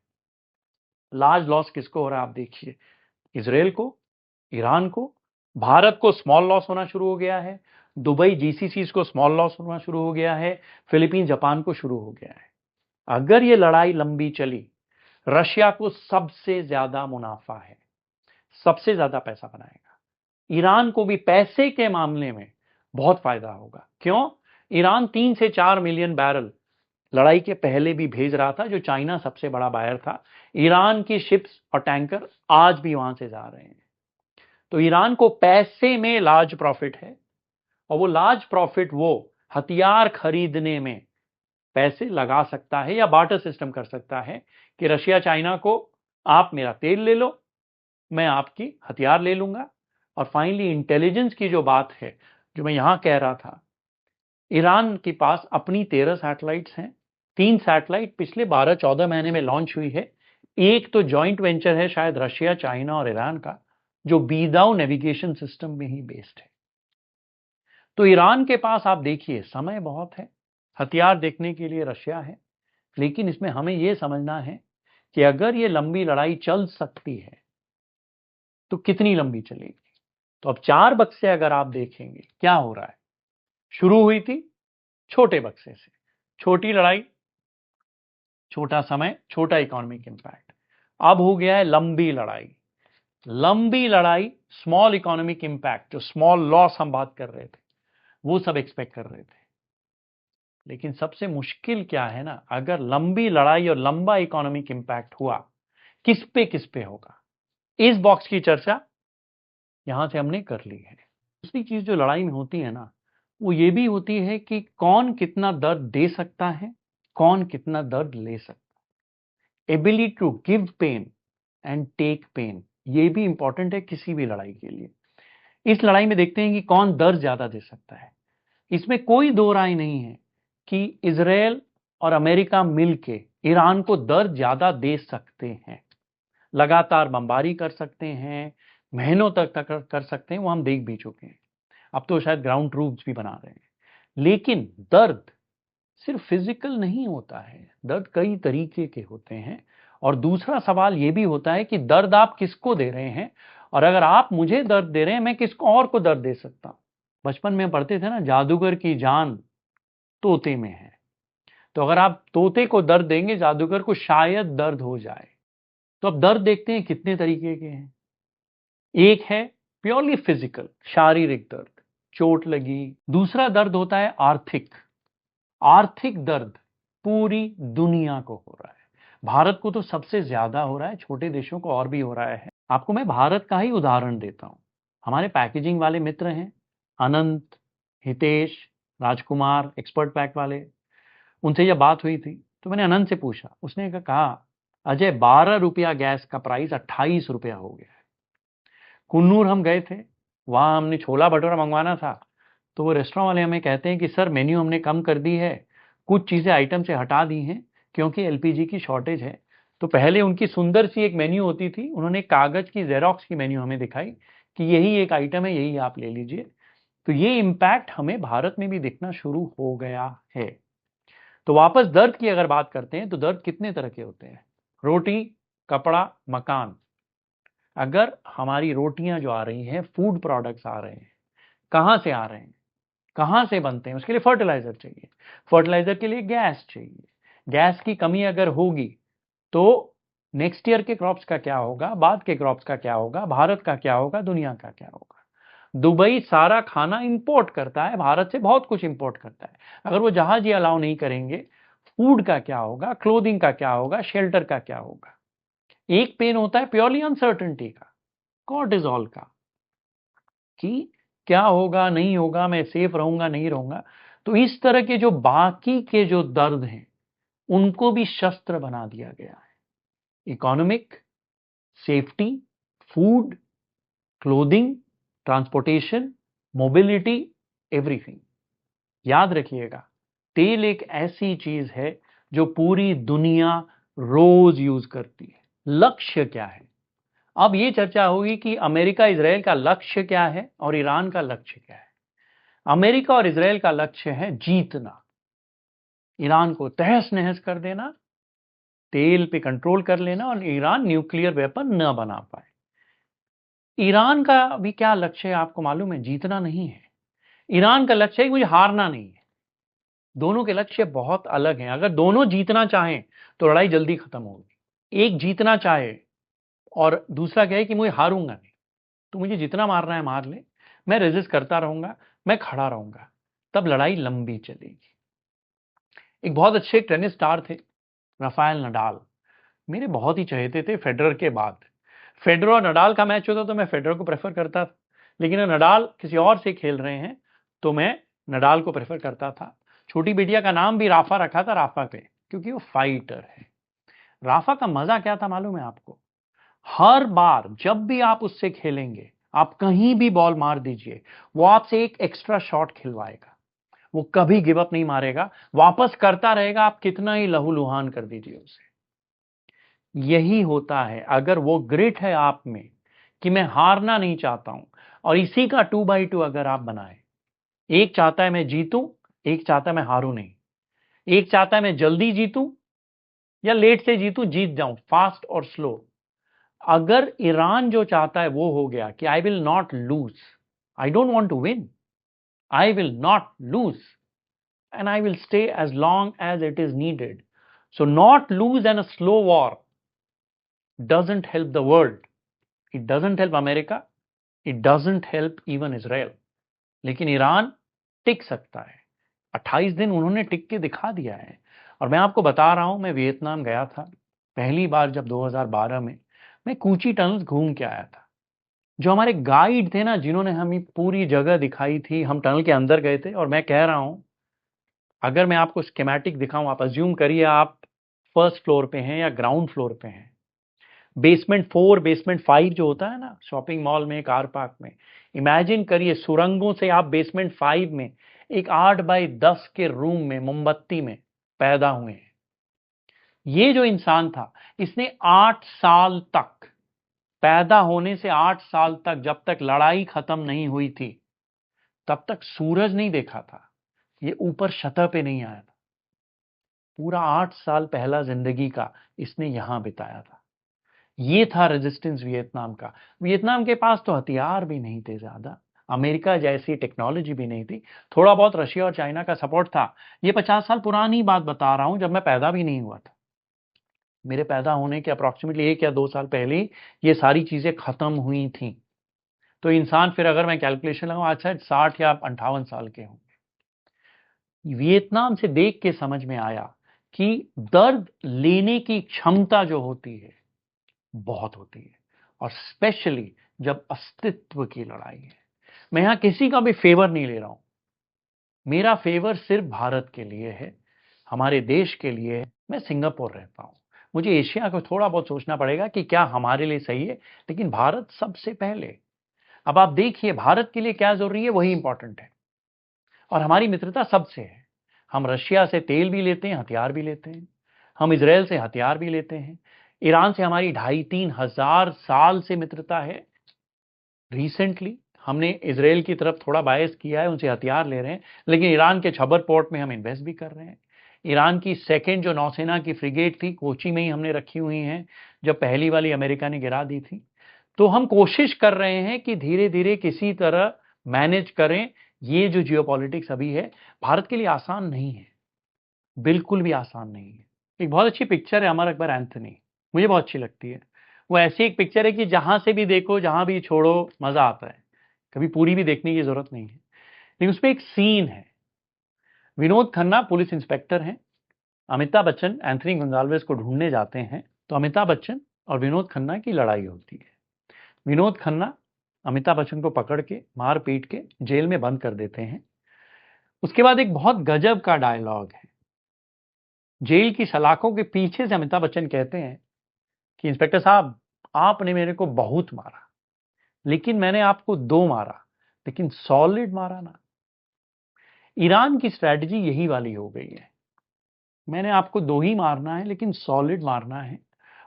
लार्ज लॉस किसको हो रहा है आप देखिए, इजराइल को, ईरान को। भारत को स्मॉल लॉस होना शुरू हो गया है। दुबई जीसीसी को स्मॉल लॉस होना शुरू हो गया है। फिलीपीन जापान को शुरू हो गया है। अगर ये लड़ाई लंबी चली, रशिया को सबसे ज्यादा मुनाफा है, सबसे ज्यादा पैसा बनाएगा। ईरान को भी पैसे के मामले में बहुत फायदा होगा। क्यों? ईरान 3 से 4 मिलियन बैरल लड़ाई के पहले भी भेज रहा था, जो चाइना सबसे बड़ा बायर था। ईरान की शिप्स और टैंकर आज भी वहां से जा रहे हैं। तो ईरान को पैसे में लार्ज प्रॉफिट है, और वो लार्ज प्रॉफिट वो हथियार खरीदने में पैसे लगा सकता है, या बार्टर सिस्टम कर सकता है कि रशिया चाइना को आप मेरा तेल ले लो, मैं आपकी हथियार ले लूंगा। और फाइनली इंटेलिजेंस की जो बात है, जो मैं यहां कह रहा था, ईरान के पास अपनी 13 सैटेलाइट्स हैं। 3 सैटेलाइट पिछले 12-14 महीने में लॉन्च हुई है। एक तो जॉइंट वेंचर है शायद रशिया, चाइना और ईरान का, जो बीदाऊ नेविगेशन सिस्टम में ही बेस्ड है। तो ईरान के पास आप देखिए समय बहुत है, हथियार देखने के लिए रशिया है। लेकिन इसमें हमें यह समझना है कि अगर ये लंबी लड़ाई चल सकती है तो कितनी लंबी चलेगी। तो अब 4 बक्से अगर आप देखेंगे क्या हो रहा है, शुरू हुई थी छोटे बक्से से, छोटी लड़ाई, छोटा समय, छोटा इकोनॉमिक इंपैक्ट। अब हो गया है लंबी लड़ाई। लंबी लड़ाई, स्मॉल इकोनॉमिक इंपैक्ट, जो स्मॉल लॉस हम बात कर रहे थे वो सब एक्सपेक्ट कर रहे थे। लेकिन सबसे मुश्किल क्या है ना, अगर लंबी लड़ाई और लंबा इकोनॉमिक इंपैक्ट हुआ, किस पे होगा, इस बॉक्स की चर्चा यहां से हमने कर ली है। दूसरी चीज जो लड़ाई में होती है ना, वो ये भी होती है कि कौन कितना दर्द दे सकता है, कौन कितना दर्द ले सकता है। Ability to give pain and take pain, ये भी इंपॉर्टेंट है किसी भी लड़ाई के लिए। इस लड़ाई में देखते हैं कि कौन दर्द ज्यादा दे सकता है। इसमें कोई दो राय नहीं है कि इजराइल और अमेरिका मिलके ईरान को दर्द ज्यादा दे सकते हैं। लगातार बमबारी कर सकते हैं, महीनों तक कर सकते हैं, वो हम देख भी चुके हैं। अब तो शायद ग्राउंड ट्रूप्स भी बना रहे हैं। लेकिन दर्द सिर्फ फिजिकल नहीं होता है, दर्द कई तरीके के होते हैं। और दूसरा सवाल यह भी होता है कि दर्द आप किसको दे रहे हैं, और अगर आप मुझे दर्द दे रहे हैं, मैं किसको और को दर्द दे सकता हूं। बचपन में पढ़ते थे ना, जादूगर की जान तोते में है। तो अगर आप तोते को दर्द देंगे, जादूगर को शायद दर्द हो जाए। तो अब दर्द देखते हैं कितने तरीके के हैं। एक है प्योरली फिजिकल, शारीरिक दर्द, चोट लगी। दूसरा दर्द होता है आर्थिक। आर्थिक दर्द पूरी दुनिया को हो रहा है। भारत को तो सबसे ज्यादा हो रहा है, छोटे देशों को और भी हो रहा है। आपको मैं भारत का ही उदाहरण देता हूं। हमारे पैकेजिंग वाले मित्र हैं, अनंत, हितेश, राजकुमार, एक्सपर्ट पैक वाले। उनसे जब बात हुई थी तो मैंने अनंत से पूछा, उसने कहा अजय 12 रुपया गैस का प्राइस 28 रुपया हो गया है। कुन्नूर हम गए थे, वहां हमने छोला भटूरा मंगवाना था, तो वो रेस्टोरेंट वाले हमें कहते हैं कि सर मेन्यू हमने कम कर दी है, कुछ चीजें आइटम से हटा दी हैं क्योंकि एलपीजी की शॉर्टेज है। तो पहले उनकी सुंदर सी एक मेन्यू होती थी, उन्होंने कागज की जेरोक्स की मेन्यू हमें दिखाई कि यही एक आइटम है, यही आप ले लीजिए। तो ये इंपैक्ट हमें भारत में भी दिखना शुरू हो गया है। तो वापस दर्द की अगर बात करते हैं तो दर्द कितने तरह के होते हैं। रोटी कपड़ा, मकान। अगर हमारी रोटियां जो आ रही हैं, फूड प्रोडक्ट्स आ रहे हैं, कहां से आ रहे हैं, कहां से बनते हैं? उसके लिए फर्टिलाइजर चाहिए, फर्टिलाइजर के लिए गैस चाहिए। गैस की कमी अगर होगी तो नेक्स्ट ईयर के क्रॉप्स का क्या होगा, बाद के क्रॉप्स का क्या होगा, भारत का क्या होगा, दुनिया का क्या होगा? दुबई सारा खाना इंपोर्ट करता है, भारत से बहुत कुछ इंपोर्ट करता है। अगर वो जहाज ही अलाउ नहीं करेंगे, फूड का क्या होगा, क्लोथिंग का क्या होगा, शेल्टर का क्या होगा? एक पेन होता है प्योरली अनसर्टेनिटी का, कॉर्टिजोल का, कि क्या होगा, नहीं होगा, मैं सेफ रहूंगा, नहीं रहूंगा। तो इस तरह के जो बाकी के जो दर्द हैं, उनको भी शस्त्र बना दिया गया है। Economic, safety, food, clothing, transportation, mobility, everything. याद रखिएगा, तेल एक ऐसी चीज है जो पूरी दुनिया रोज यूज करती है। लक्ष्य क्या है? अब ये चर्चा होगी कि अमेरिका इजराइल का लक्ष्य क्या है और ईरान का लक्ष्य क्या है। अमेरिका और इजराइल का लक्ष्य है जीतना, ईरान को तहस नहस कर देना, तेल पे कंट्रोल कर लेना और ईरान न्यूक्लियर वेपन न बना पाए। ईरान का भी क्या लक्ष्य है आपको मालूम है? जीतना नहीं है। ईरान का लक्ष्य है कि मुझे हारना नहीं है। दोनों के लक्ष्य बहुत अलग हैं। अगर दोनों जीतना चाहें तो लड़ाई जल्दी खत्म होगी। एक जीतना चाहे और दूसरा क्या है कि मुझे हारूंगा नहीं, तो मुझे जितना मारना है मार ले, मैं रेजिस्ट करता रहूंगा, मैं खड़ा रहूंगा, तब लड़ाई लंबी चलेगी। एक बहुत अच्छे टेनिस स्टार थे, राफेल नडाल। मेरे बहुत ही चहेते थे फेडरर के बाद। फेडरर और नडाल का मैच होता तो मैं फेडरर को प्रेफर करता था, लेकिन नडाल किसी और से खेल रहे हैं तो मैं नडाल को प्रेफर करता था। छोटी बेटिया का नाम भी राफा रखा था, राफा पे, क्योंकि वो फाइटर है। राफा का मजा क्या था मालूम है आपको? हर बार जब भी आप उससे खेलेंगे, आप कहीं भी बॉल मार दीजिए, वो आपसे एक एक्स्ट्रा शॉट खिलवाएगा। वो कभी गिव अप नहीं मारेगा, वापस करता रहेगा, आप कितना ही लहूलुहान कर दीजिए उसे। यही होता है अगर वो ग्रिट है आप में कि मैं हारना नहीं चाहता हूं, और इसी का 2x2 अगर आप बनाए, एक चाहता है मैं जीतूं, एक चाहता है मैं हारूं नहीं, एक चाहता है मैं जल्दी जीतूं या लेट से जीतूं, जीत जाऊं, फास्ट और स्लो। अगर ईरान जो चाहता है वो हो गया कि I will not lose, I don't want to win, I will not lose and I will stay as long as it is needed. So not lose in a slow war doesn't help the world. It doesn't help America. It doesn't help even Israel. लेकिन Iran टिक सकता है। 28 दिन उन्होंने टिक के दिखा दिया है। और मैं आपको बता रहा हूं, मैं वियतनाम गया था पहली बार जब 2012 में। मैं कूची टनल्स घूम के आया था। जो हमारे गाइड थे ना, जिन्होंने हमें पूरी जगह दिखाई थी, हम टनल के अंदर गए थे। और मैं कह रहा हूं, अगर मैं आपको स्कीमेटिक दिखाऊं, आप अज्यूम करिए आप फर्स्ट फ्लोर पे हैं या ग्राउंड फ्लोर पे हैं। बेसमेंट 4, बेसमेंट 5 जो होता है ना शॉपिंग मॉल में, कार पार्क में, इमेजिन करिए सुरंगों से आप बेसमेंट 5 में एक 8x10 के रूम में मोमबत्ती में पैदा हुए हैं। ये जो इंसान था, इसने 8 साल तक, पैदा होने से 8 साल तक, जब तक लड़ाई खत्म नहीं हुई थी, तब तक सूरज नहीं देखा था। ये ऊपर सतह पे नहीं आया था। पूरा 8 साल पहला जिंदगी का इसने यहां बिताया था। ये था रेजिस्टेंस वियतनाम का। वियतनाम के पास तो हथियार भी नहीं थे ज्यादा, अमेरिका जैसी टेक्नोलॉजी भी नहीं थी, थोड़ा बहुत रशिया और चाइना का सपोर्ट था। ये 50 साल पुरानी बात बता रहा हूं, जब मैं पैदा भी नहीं हुआ था। मेरे पैदा होने के अप्रोक्सीमेटली 1 या 2 साल पहले ये सारी चीजें खत्म हुई थी। तो इंसान, फिर अगर मैं कैलकुलेशन लगाऊं, आज शायद 60 या 58 साल के हों। वियतनाम से देख के समझ में आया कि दर्द लेने की क्षमता जो होती है बहुत होती है, और स्पेशली जब अस्तित्व की लड़ाई है। मैं यहां किसी का भी फेवर नहीं ले रहा हूं, मेरा फेवर सिर्फ भारत के लिए है, हमारे देश के लिए है। मैं सिंगापुर रहता हूं, मुझे एशिया को थोड़ा बहुत सोचना पड़ेगा कि क्या हमारे लिए सही है, लेकिन भारत सबसे पहले। अब आप देखिए भारत के लिए क्या जरूरी है, वही इंपॉर्टेंट है। और हमारी मित्रता सबसे है। हम रशिया से तेल भी लेते हैं, हथियार भी लेते हैं। हम इजराइल से हथियार भी लेते हैं। ईरान से हमारी 2,500-3 हजार साल से मित्रता है। रिसेंटली हमने इजराइल की तरफ थोड़ा बायस किया है, उनसे हथियार ले रहे हैं, लेकिन ईरान के छबर पोर्ट में हम इन्वेस्ट भी कर रहे हैं। ईरान की सेकेंड जो नौसेना की फ्रिगेट थी कोची में ही हमने रखी हुई हैं, जब पहली वाली अमेरिका ने गिरा दी थी। तो हम कोशिश कर रहे हैं कि धीरे धीरे किसी तरह मैनेज करें। ये जो जियोपॉलिटिक्स अभी है भारत के लिए आसान नहीं है, बिल्कुल भी आसान नहीं है। एक बहुत अच्छी पिक्चर है अमर अकबर एंथनी, मुझे बहुत अच्छी लगती है। वो ऐसी एक पिक्चर है कि जहां से भी देखो जहां भी छोड़ो मजा आता है, कभी पूरी भी देखने की जरूरत नहीं है। लेकिन उसमें एक सीन है, विनोद खन्ना पुलिस इंस्पेक्टर हैं, अमिताभ बच्चन एंथनी गोंजाल्वेस को ढूंढने जाते हैं, तो अमिताभ बच्चन और विनोद खन्ना की लड़ाई होती है। विनोद खन्ना अमिताभ बच्चन को पकड़ के मार पीट के जेल में बंद कर देते हैं। उसके बाद एक बहुत गजब का डायलॉग है, जेल की सलाखों के पीछे से अमिताभ बच्चन कहते हैं कि इंस्पेक्टर साहब आपने मेरे को बहुत मारा, लेकिन मैंने आपको 2 मारा, लेकिन सॉलिड मारा ना। ईरान की स्ट्रैटेजी यही वाली हो गई है, मैंने आपको 2 ही मारना है लेकिन सॉलिड मारना है,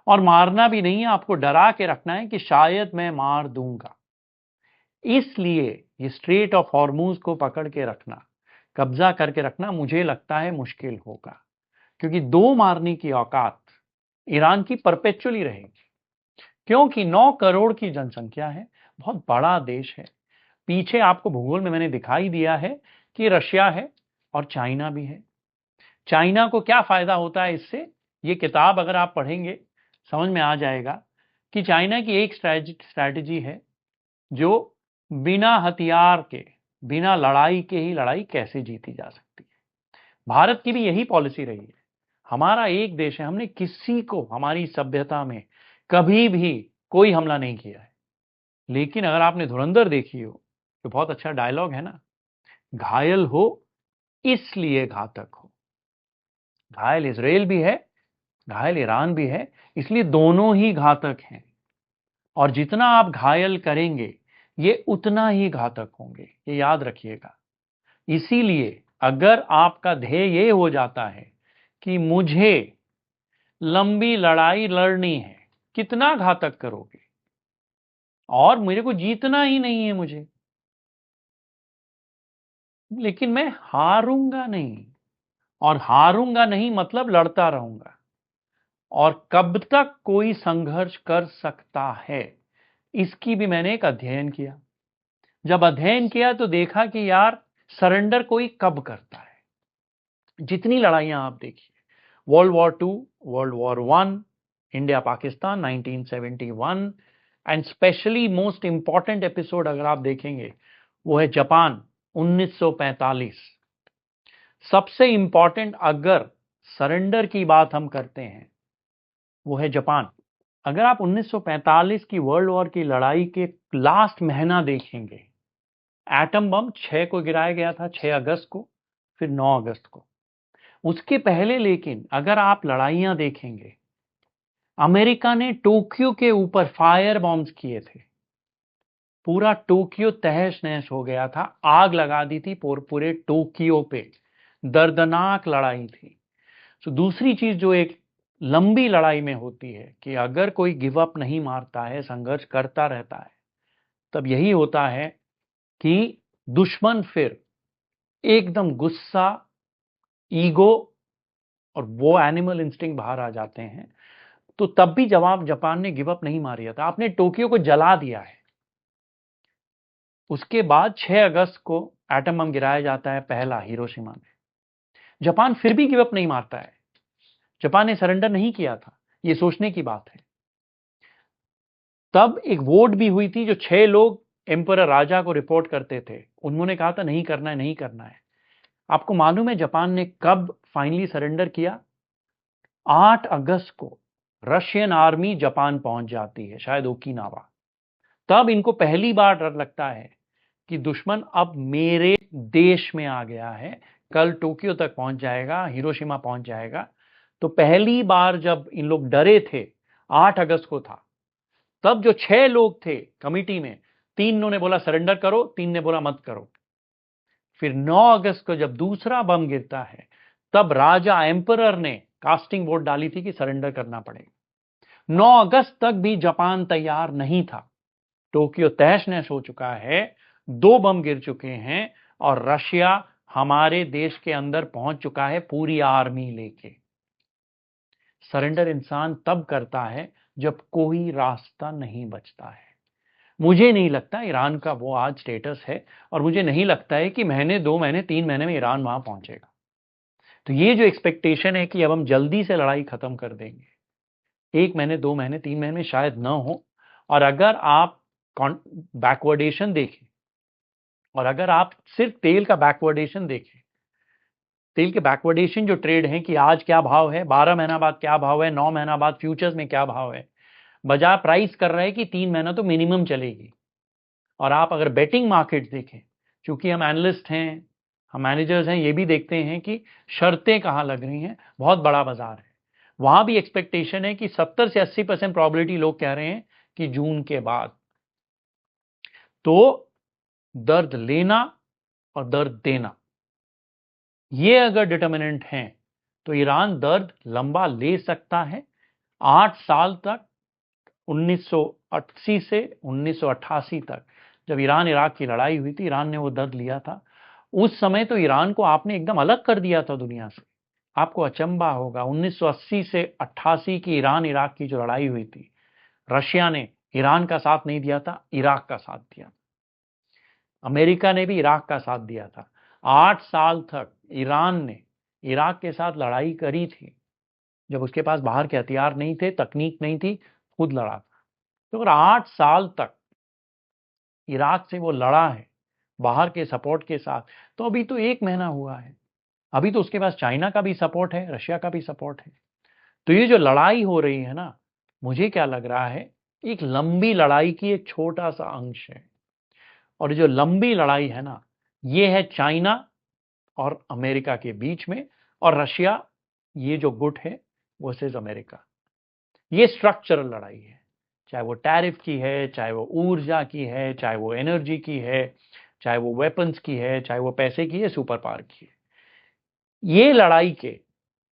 और मारना भी नहीं है, आपको डरा के रखना है कि शायद मैं मार दूंगा। इसलिए ये स्ट्रेट ऑफ हॉर्मूज को पकड़ के रखना, कब्जा करके रखना मुझे लगता है मुश्किल होगा, क्योंकि 2 मारने की औकात ईरान की परपेचुअली रहेगी। क्योंकि 9 करोड़ की जनसंख्या है, बहुत बड़ा देश है। पीछे आपको भूगोल में मैंने दिखाई दिया है कि रशिया है और चाइना भी है। चाइना को क्या फायदा होता है इससे, ये किताब अगर आप पढ़ेंगे समझ में आ जाएगा कि चाइना की एक स्ट्रैटेजी है जो बिना हथियार के, बिना लड़ाई के ही लड़ाई कैसे जीती जा सकती है। भारत की भी यही पॉलिसी रही है। हमारा एक देश है, हमने किसी को हमारी सभ्यता में कभी भी कोई हमला नहीं किया है। लेकिन अगर आपने धुरंधर देखी हो तो बहुत अच्छा डायलॉग है ना, घायल हो इसलिए घातक हो। घायल इजराइल भी है, घायल ईरान भी है, इसलिए दोनों ही घातक हैं। और जितना आप घायल करेंगे ये उतना ही घातक होंगे, ये याद रखिएगा। इसीलिए अगर आपका ध्येय ये हो जाता है कि मुझे लंबी लड़ाई लड़नी है, कितना घातक करोगे, और मेरे को जीतना ही नहीं है मुझे, लेकिन मैं हारूंगा नहीं, और हारूंगा नहीं मतलब लड़ता रहूंगा। और कब तक कोई संघर्ष कर सकता है, इसकी भी मैंने एक अध्ययन किया। जब अध्ययन किया तो देखा कि यार सरेंडर कोई कब करता है। जितनी लड़ाइयां आप देखिए, world war 2, world war 1, India Pakistan 1971, and specially most important episode अगर आप देखेंगे वो है जापान 1945। सबसे इंपॉर्टेंट अगर सरेंडर की बात हम करते हैं वो है जापान। अगर आप 1945 की वर्ल्ड वॉर की लड़ाई के लास्ट महीना देखेंगे, एटम बम 6 को गिराया गया था, 6 अगस्त को, फिर 9 अगस्त को। उसके पहले लेकिन अगर आप लड़ाइयां देखेंगे, अमेरिका ने टोक्यो के ऊपर फायर बॉम्ब्स किए थे, पूरा टोक्यो तहस नहस हो गया था, आग लगा दी थी पूरे टोक्यो पे। दर्दनाक लड़ाई थी। तो दूसरी चीज जो एक लंबी लड़ाई में होती है कि अगर कोई गिव अप नहीं मारता है, संघर्ष करता रहता है, तब यही होता है कि दुश्मन फिर एकदम गुस्सा, ईगो और वो एनिमल इंस्टिंक्ट बाहर आ जाते हैं। तो तब भी जवाब जापान ने गिव अप नहीं मारिया था, आपने टोक्यो को जला दिया है। उसके बाद 6 अगस्त को एटम बम गिराया जाता है पहला हिरोशिमा में। जापान फिर भी गिव अप नहीं मारता है, जापान ने सरेंडर नहीं किया था, ये सोचने की बात है। तब एक वोट भी हुई थी, जो 6 लोग एम्परर राजा को रिपोर्ट करते थे, उन्होंने कहा था नहीं करना है, नहीं करना है। आपको मालूम है जापान ने कब फाइनली सरेंडर किया? 8 अगस्त को रशियन आर्मी जापान पहुंच जाती है, शायद ओकिनावा। तब इनको पहली बार डर लगता है कि दुश्मन अब मेरे देश में आ गया है, कल टोक्यो तक पहुंच जाएगा, हिरोशिमा पहुंच जाएगा। तो पहली बार जब इन लोग डरे थे 8 अगस्त को था, तब जो 6 लोग थे कमिटी में, 3 ने बोला सरेंडर करो, 3 ने बोला मत करो। फिर 9 अगस्त को जब दूसरा बम गिरता है, तब राजा एम्परर ने कास्टिंग वोट डाली थी कि सरेंडर करना पड़ेगा। 9 अगस्त तक भी जापान तैयार नहीं था। टोक्यो तहस नहस हो चुका है, 2 बम गिर चुके हैं और रशिया हमारे देश के अंदर पहुंच चुका है पूरी आर्मी लेके। सरेंडर इंसान तब करता है जब कोई रास्ता नहीं बचता है। मुझे नहीं लगता ईरान का वो आज स्टेटस है, और मुझे नहीं लगता है कि महीने, 2 महीने, 3 महीने में ईरान वहां पहुंचेगा। तो ये जो एक्सपेक्टेशन है कि अब हम जल्दी से लड़ाई खत्म कर देंगे, 1 महीने, 2 महीने, 3 महीने में शायद न हो। और अगर आप बैकवर्डेशन देखें, और अगर आप सिर्फ तेल का बैकवर्डेशन देखें, तेल के बैकवर्डेशन जो ट्रेड है कि आज क्या भाव है, 12 महीना बाद क्या भाव है, 9 महीना बाद फ्यूचर्स में क्या भाव है, बाजार प्राइस कर रहा है कि 3 महीना तो मिनिमम चलेगी। और आप अगर बेटिंग मार्केट देखें, चूंकि हम एनालिस्ट हैं, हम मैनेजर्स हैं, ये भी देखते हैं कि शर्तें कहाँ लग रही हैं। बहुत बड़ा बाजार है, वहां भी एक्सपेक्टेशन है कि 70 से 80% प्रोबेबिलिटी लोग कह रहे हैं कि जून के बाद। तो दर्द लेना और दर्द देना, ये अगर डिटर्मिनेंट हैं तो ईरान दर्द लंबा ले सकता है। 8 साल तक, 1980 से 1988 तक जब ईरान इराक की लड़ाई हुई थी, ईरान ने वो दर्द लिया था। उस समय तो ईरान को आपने एकदम अलग कर दिया था दुनिया से। आपको अचंबा होगा, 1980 से 88 की ईरान इराक की जो लड़ाई हुई थी, रशिया ने ईरान का साथ नहीं दिया था, इराक का साथ दिया। अमेरिका ने भी इराक का साथ दिया था। 8 साल तक ईरान ने इराक के साथ लड़ाई करी थी, जब उसके पास बाहर के हथियार नहीं थे, तकनीक नहीं थी, खुद लड़ा था। तो अगर 8 साल तक इराक से वो लड़ा है बाहर के सपोर्ट के साथ, तो अभी तो 1 महीना हुआ है, अभी तो उसके पास चाइना का भी सपोर्ट है, रशिया का भी सपोर्ट है। तो ये जो लड़ाई हो रही है ना, मुझे क्या लग रहा है, एक लंबी लड़ाई की एक छोटा सा अंश है। और जो लंबी लड़ाई है ना, ये है चाइना और अमेरिका के बीच में, और रशिया, ये जो गुट है वर्सेस अमेरिका। ये स्ट्रक्चरल लड़ाई है, चाहे वो टैरिफ की है, चाहे वो ऊर्जा की है, चाहे वो एनर्जी की है, चाहे वो वेपन्स की है, चाहे वो पैसे की है, सुपर पावर की है। ये लड़ाई के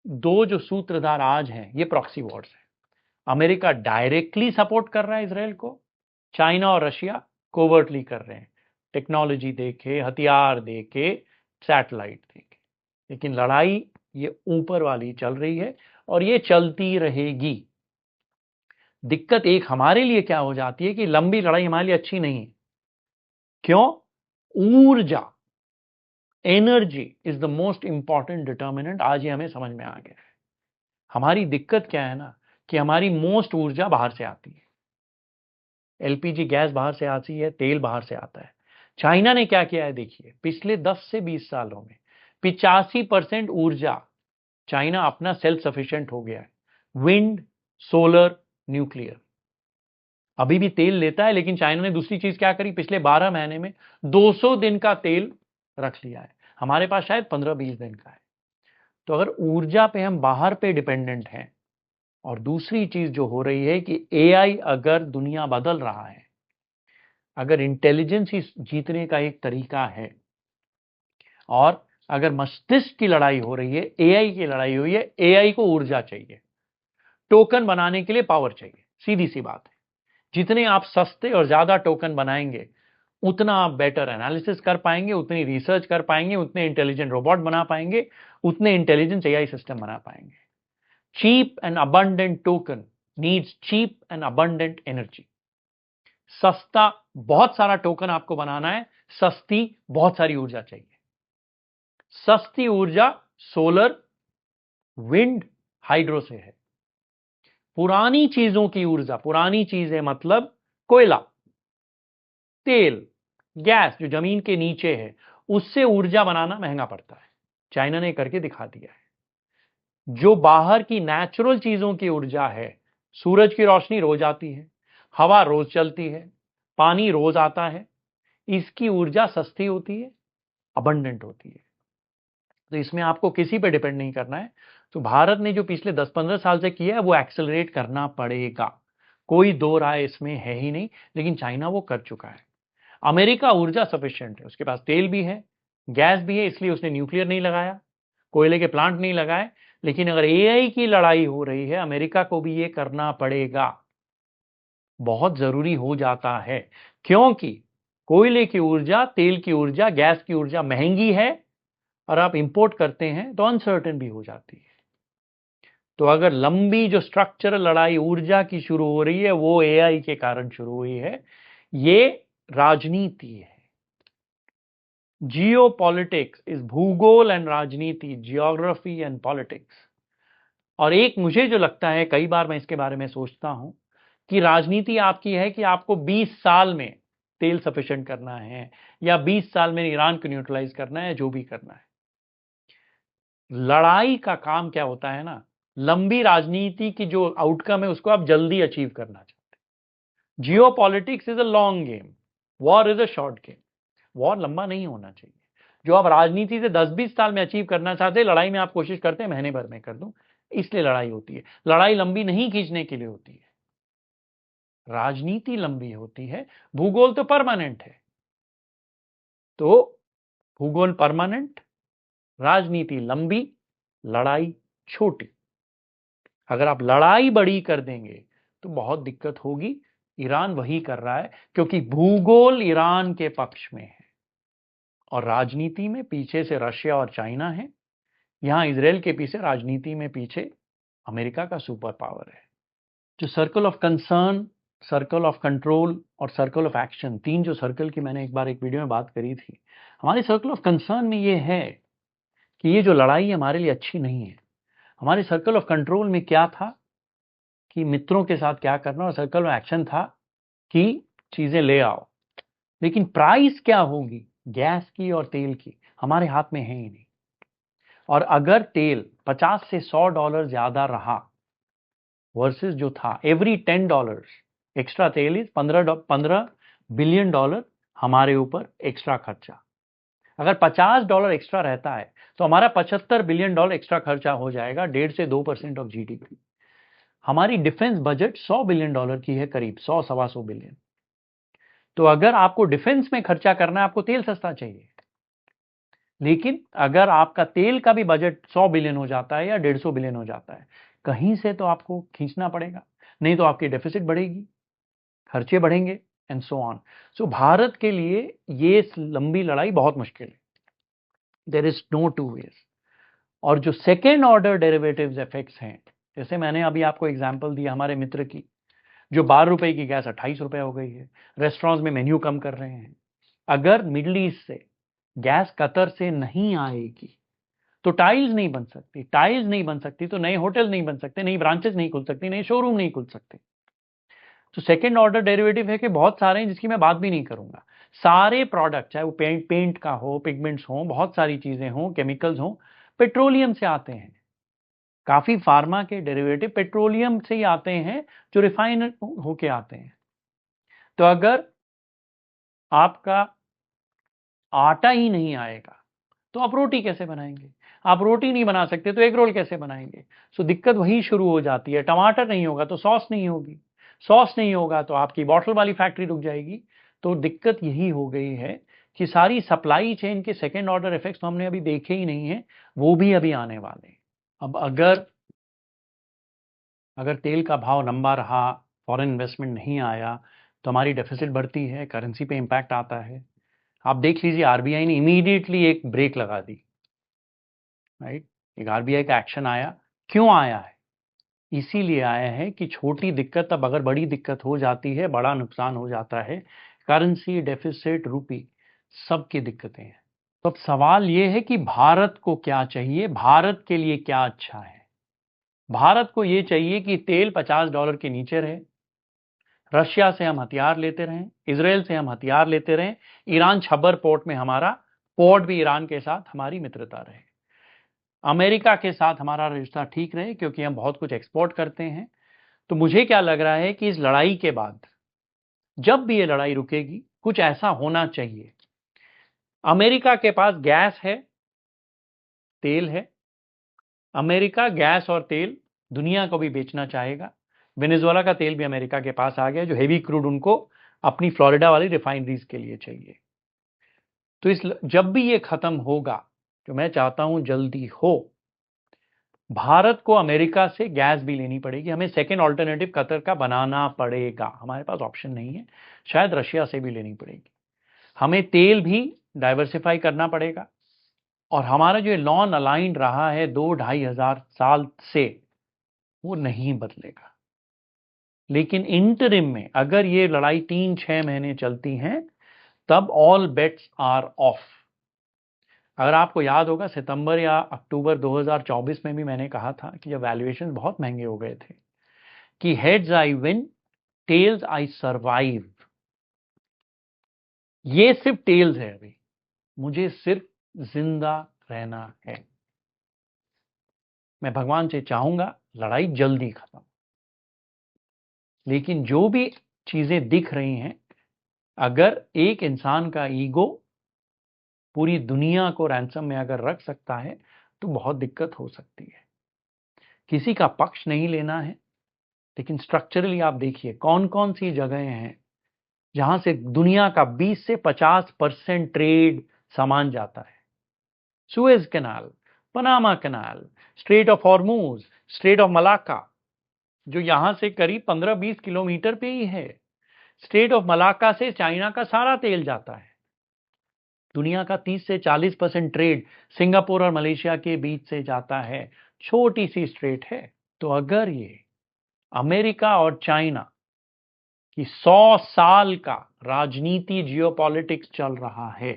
दो जो सूत्रधार आज हैं, ये प्रॉक्सी वॉर्स है। अमेरिका डायरेक्टली सपोर्ट कर रहा है इसराइल को, चाइना और रशिया कोवर्टली कर रहे हैं, टेक्नोलॉजी देके, हथियार देके, सैटेलाइट देके। लेकिन लड़ाई ये ऊपर वाली चल रही है और ये चलती रहेगी। दिक्कत एक हमारे लिए क्या हो जाती है कि लंबी लड़ाई हमारे लिए अच्छी नहीं है। क्यों? ऊर्जा, energy is the most important determinant. आज ये हमें समझ में आ गया है। हमारी दिक्कत क्या है ना, कि हमारी मोस्ट ऊर्जा बाहर से आती है। एलपीजी गैस बाहर से आती है, तेल बाहर से आता है। चाइना ने क्या किया है देखिए, पिछले 10 से 20 सालों में 85% ऊर्जा चाइना अपना सेल्फ सफिशिएंट हो गया है। Wind, solar, nuclear. अभी भी तेल लेता है, लेकिन चाइना ने दूसरी चीज क्या करी, पिछले 12 महीने में 200 दिन का तेल रख लिया है। हमारे पास शायद 15-20 दिन का है। तो अगर ऊर्जा पे हम बाहर पे डिपेंडेंट हैं, और दूसरी चीज जो हो रही है कि एआई अगर दुनिया बदल रहा है, अगर इंटेलिजेंस ही जीतने का एक तरीका है, और अगर मस्तिष्क की लड़ाई हो रही है, एआई की लड़ाई हुई है, एआई को ऊर्जा चाहिए, टोकन बनाने के लिए पावर चाहिए। सीधी सी बात है। जितने आप सस्ते और ज्यादा टोकन बनाएंगे, उतना आप बेटर एनालिसिस कर पाएंगे, उतनी रिसर्च कर पाएंगे, उतने इंटेलिजेंट रोबोट बना पाएंगे, उतने इंटेलिजेंट एआई सिस्टम बना पाएंगे। Cheap and abundant token needs cheap and abundant energy. सस्ता बहुत सारा टोकन आपको बनाना है, सस्ती बहुत सारी ऊर्जा चाहिए। सस्ती ऊर्जा सोलर, विंड, हाइड्रो से है। पुरानी चीजों की ऊर्जा, पुरानी चीज है मतलब कोयला, तेल, गैस जो जमीन के नीचे है, उससे ऊर्जा बनाना महंगा पड़ता है। चाइना ने करके दिखा दिया है। जो बाहर की नेचुरल चीजों की ऊर्जा है, सूरज की रोशनी रोज आती है, हवा रोज चलती है, पानी रोज आता है, इसकी ऊर्जा सस्ती होती है, अबंडेंट होती है। तो इसमें आपको किसी पे डिपेंड नहीं करना है। तो भारत ने जो पिछले 10-15 साल से किया है, वो एक्सेलरेट करना पड़ेगा, कोई दो राय इसमें है ही नहीं। लेकिन चाइना वो कर चुका है। अमेरिका ऊर्जा सफिशिएंट है, उसके पास तेल भी है, गैस भी है, इसलिए उसने न्यूक्लियर नहीं लगाया, कोयले के प्लांट नहीं लगाए। लेकिन अगर एआई की लड़ाई हो रही है, अमेरिका को भी ये करना पड़ेगा, बहुत जरूरी हो जाता है। क्योंकि कोयले की ऊर्जा, तेल की ऊर्जा, गैस की ऊर्जा महंगी है, और आप इंपोर्ट करते हैं तो अनसर्टेन भी हो जाती है। तो अगर लंबी जो स्ट्रक्चरल लड़ाई ऊर्जा की शुरू हो रही है वो एआई के कारण शुरू हुई है, ये राजनीति है। जियो पॉलिटिक्स इज भूगोल एंड राजनीति, जियोग्राफी एंड पॉलिटिक्स। और एक मुझे जो लगता है, कई बार मैं इसके बारे में सोचता हूं कि राजनीति आपकी है कि आपको 20 साल में तेल सफिशिएंट करना है या 20 साल में ईरान को न्यूट्रलाइज करना है, जो भी करना है। लड़ाई का काम क्या होता है ना, लंबी राजनीति की जो आउटकम है उसको आप जल्दी अचीव करना चाहते हैं। जियो politics is a long game, war is a short game. War लंबा नहीं होना चाहिए। जो आप राजनीति से 10-20 साल में अचीव करना चाहते हैं, लड़ाई में आप कोशिश करते हैं महीने भर में कर दूं, इसलिए लड़ाई होती है। लड़ाई लंबी नहीं खींचने के लिए होती है, राजनीति लंबी होती है। भूगोल तो परमानेंट है, तो भूगोल परमानेंट, राजनीति लंबी, लड़ाई छोटी। अगर आप लड़ाई बड़ी कर देंगे तो बहुत दिक्कत होगी। ईरान वही कर रहा है क्योंकि भूगोल ईरान के पक्ष में है और राजनीति में पीछे से रशिया और चाइना है। यहां इजराइल के पीछे राजनीति में पीछे अमेरिका का सुपर पावर है। जो circle of concern, circle of control और सर्कल ऑफ एक्शन, तीन जो सर्कल की मैंने एक बार एक वीडियो में बात करी थी, हमारे सर्कल ऑफ कंसर्न में ये है कि ये जो लड़ाई हमारे लिए अच्छी नहीं है। हमारे सर्कल ऑफ कंट्रोल में क्या था कि मित्रों के साथ क्या करना, और सर्कल ऑफ एक्शन था कि चीजें ले आओ। लेकिन प्राइस क्या होगी गैस की और तेल की, हमारे हाथ में है ही नहीं। और अगर तेल 50 से $100 ज्यादा रहा वर्सेस जो था, एवरी $10 एक्स्ट्रा तेल इज $15 बिलियन हमारे ऊपर एक्स्ट्रा खर्चा। अगर $50 एक्स्ट्रा रहता है तो हमारा $75 बिलियन एक्स्ट्रा खर्चा हो जाएगा, 1.5 से 2% ऑफ जीडीपी। हमारी डिफेंस बजट $100 बिलियन की है, करीब 100-125 बिलियन। तो अगर आपको डिफेंस में खर्चा करना है, आपको तेल सस्ता चाहिए। लेकिन अगर आपका तेल का भी बजट 100 बिलियन हो जाता है या 150 बिलियन हो जाता है, कहीं से तो आपको खींचना पड़ेगा, नहीं तो आपकी डेफिसिट बढ़ेगी, खर्चे बढ़ेंगे and so on. So Bharat के लिए ये लंबी लड़ाई बहुत मुश्किल है, there is no two ways. और जो सेकेंड ऑर्डर डेरिवेटिव्स इफेक्ट्स हैं, जैसे मैंने अभी आपको एग्जांपल दिया हमारे मित्र की, जो 12 रुपए की गैस 28 रुपए हो गई है, रेस्टोरेंट्स में मेन्यू कम कर रहे हैं। अगर मिडिल ईस्ट से गैस कतर से नहीं आएगी तो टाइल्स नहीं बन सकती, टाइल्स नहीं बन सकती तो नए होटल नहीं बन सकते, नई ब्रांचेस नहीं खुल सकती, नए शोरूम नहीं खुल सकते। तो सेकेंड ऑर्डर डेरिवेटिव है कि बहुत सारे हैं जिसकी मैं बात भी नहीं करूंगा। सारे प्रोडक्ट, चाहे वो पेंट का हो, पिगमेंट्स हो, बहुत सारी चीजें हो, केमिकल्स हो, पेट्रोलियम से आते हैं। काफी फार्मा के डेरिवेटिव पेट्रोलियम से ही आते हैं, जो रिफाइन होके आते हैं। तो अगर आपका आटा ही नहीं आएगा तो आप रोटी कैसे बनाएंगे? आप रोटी नहीं बना सकते तो एग रोल कैसे बनाएंगे? सो दिक्कत वही शुरू हो जाती है। टमाटर नहीं होगा तो सॉस नहीं होगी, सॉस नहीं होगा तो आपकी बॉटल वाली फैक्ट्री रुक जाएगी। तो दिक्कत यही हो गई है कि सारी सप्लाई चेन के सेकेंड ऑर्डर इफेक्ट्स तो हमने अभी देखे ही नहीं है, वो भी अभी आने वाले हैं। अब अगर तेल का भाव लंबा रहा, फॉरेन इन्वेस्टमेंट नहीं आया, तो हमारी डेफिसिट बढ़ती है, करेंसी पे इंपैक्ट आता है। आप देख लीजिए, आरबीआई ने इमीडिएटली एक ब्रेक लगा दी, राइट। एक आरबीआई का एक्शन आया। क्यों आया है? इसीलिए आया है कि छोटी दिक्कत, अब अगर बड़ी दिक्कत हो जाती है, बड़ा नुकसान हो जाता है, करेंसी डेफिसिट, रूपी, सबकी दिक्कतें हैं। तो अब सवाल यह है कि भारत को क्या चाहिए, भारत के लिए क्या अच्छा है। भारत को यह चाहिए कि तेल $50 के नीचे रहे, रशिया से हम हथियार लेते रहें, इजराइल से हम हथियार लेते रहें, ईरान छब्बर पोर्ट में हमारा पोर्ट भी ईरान के साथ हमारी मित्रता रहे, अमेरिका के साथ हमारा रिश्ता ठीक रहे क्योंकि हम बहुत कुछ एक्सपोर्ट करते हैं। तो मुझे क्या लग रहा है कि इस लड़ाई के बाद, जब भी ये लड़ाई रुकेगी, कुछ ऐसा होना चाहिए। अमेरिका के पास गैस है, तेल है, अमेरिका गैस और तेल दुनिया को भी बेचना चाहेगा। वेनेजुएला का तेल भी अमेरिका के पास आ गया, जो हेवी क्रूड उनको अपनी फ्लोरिडा वाली रिफाइनरीज के लिए चाहिए। तो जब भी ये खत्म होगा, जो मैं चाहता हूं जल्दी हो, भारत को अमेरिका से गैस भी लेनी पड़ेगी, हमें सेकेंड ऑल्टरनेटिव कतर का बनाना पड़ेगा, हमारे पास ऑप्शन नहीं है। शायद रशिया से भी लेनी पड़ेगी। हमें तेल भी डाइवर्सिफाई करना पड़ेगा, और हमारा जो नॉन अलाइंड रहा है 2-2,500 साल से, वो नहीं बदलेगा। लेकिन इंटरिम में अगर ये लड़ाई 3-6 महीने चलती हैं, तब ऑल बेट्स आर ऑफ। अगर आपको याद होगा, सितंबर या अक्टूबर 2024 में भी मैंने कहा था कि जब वैल्यूएशन बहुत महंगे हो गए थे कि heads I win, tails I survive. ये सिर्फ टेल्स है, अभी मुझे सिर्फ जिंदा रहना है। मैं भगवान से चाहूंगा लड़ाई जल्दी खत्म। लेकिन जो भी चीजें दिख रही हैं, अगर एक इंसान का ईगो पूरी दुनिया को रैंसम में अगर रख सकता है, तो बहुत दिक्कत हो सकती है। किसी का पक्ष नहीं लेना है, लेकिन स्ट्रक्चरली आप देखिए कौन कौन सी जगहें हैं जहां से दुनिया का 20 से 50% ट्रेड सामान जाता है। Suez canal, Panama canal, straight of Hormuz, straight of Malacca, जो यहां से करीब 15-20 किलोमीटर पे ही है। स्ट्रेट ऑफ मलाक्का से चाइना का सारा तेल जाता है। दुनिया का 30 से 40% ट्रेड सिंगापुर और मलेशिया के बीच से जाता है। छोटी सी स्ट्रेट है। तो अगर ये अमेरिका और चाइना की 100 साल का राजनीति जियोपॉलिटिक्स चल रहा है,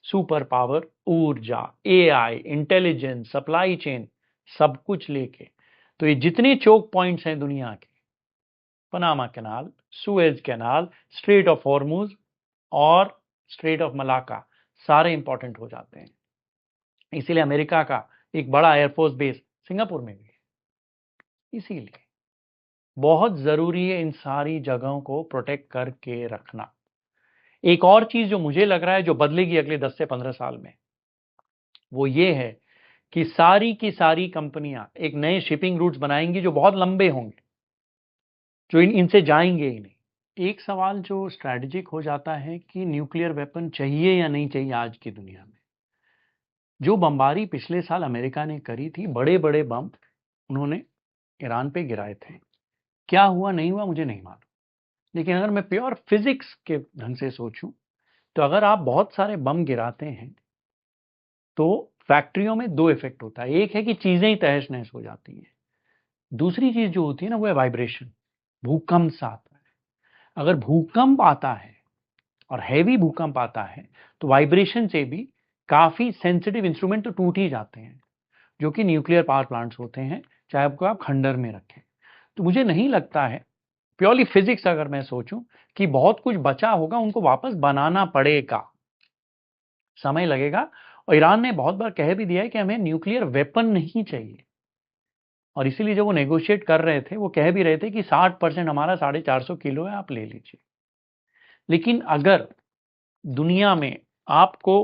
सुपर पावर, ऊर्जा, एआई, इंटेलिजेंस, सप्लाई चेन, सब कुछ लेके, तो ये जितने चोक पॉइंट्स हैं दुनिया के, Panama canal, Suez canal, straight of Hormuz और स्ट्रेट ऑफ मलाक्का, सारे इंपॉर्टेंट हो जाते हैं। इसीलिए अमेरिका का एक बड़ा एयरफोर्स बेस सिंगापुर में भी है। इसीलिए बहुत जरूरी है इन सारी जगहों को प्रोटेक्ट करके रखना। एक और चीज जो मुझे लग रहा है जो बदलेगी अगले 10 से 15 साल में, वो ये है कि सारी की सारी कंपनियां एक नए शिपिंग रूट्स बनाएंगी जो बहुत लंबे होंगे, जो इनसे जाएंगे ही नहीं। एक सवाल जो स्ट्रैटेजिक हो जाता है कि न्यूक्लियर वेपन चाहिए या नहीं चाहिए आज की दुनिया में। जो बमबारी पिछले साल अमेरिका ने करी थी, बड़े बड़े बम उन्होंने ईरान पे गिराए थे। क्या हुआ नहीं हुआ मुझे नहीं मालूम, लेकिन अगर मैं प्योर फिजिक्स के ढंग से सोचूं, तो अगर आप बहुत सारे बम गिराते हैं तो फैक्ट्रियों में दो इफेक्ट होता है। एक है कि चीजें ही तहस नहस हो जाती हैं। दूसरी चीज जो होती है ना, वो है वाइब्रेशन, भूकंप सा आता है। अगर भूकंप आता है और हैवी भूकंप आता है, तो वाइब्रेशन से भी काफी सेंसिटिव इंस्ट्रूमेंट तो टूट ही जाते हैं, जो कि न्यूक्लियर पावर प्लांट्स होते हैं, चाहे आपको आप खंडर में रखें। तो मुझे नहीं लगता है, प्योरली फिजिक्स अगर मैं सोचूं, कि बहुत कुछ बचा होगा, उनको वापस बनाना पड़ेगा, समय लगेगा। और ईरान ने बहुत बार कह भी दिया है कि हमें न्यूक्लियर वेपन नहीं चाहिए। और इसीलिए जब वो नेगोशिएट कर रहे थे, वो कह भी रहे थे कि 60% हमारा 450 किलो है, आप ले लीजिए। लेकिन अगर दुनिया में आपको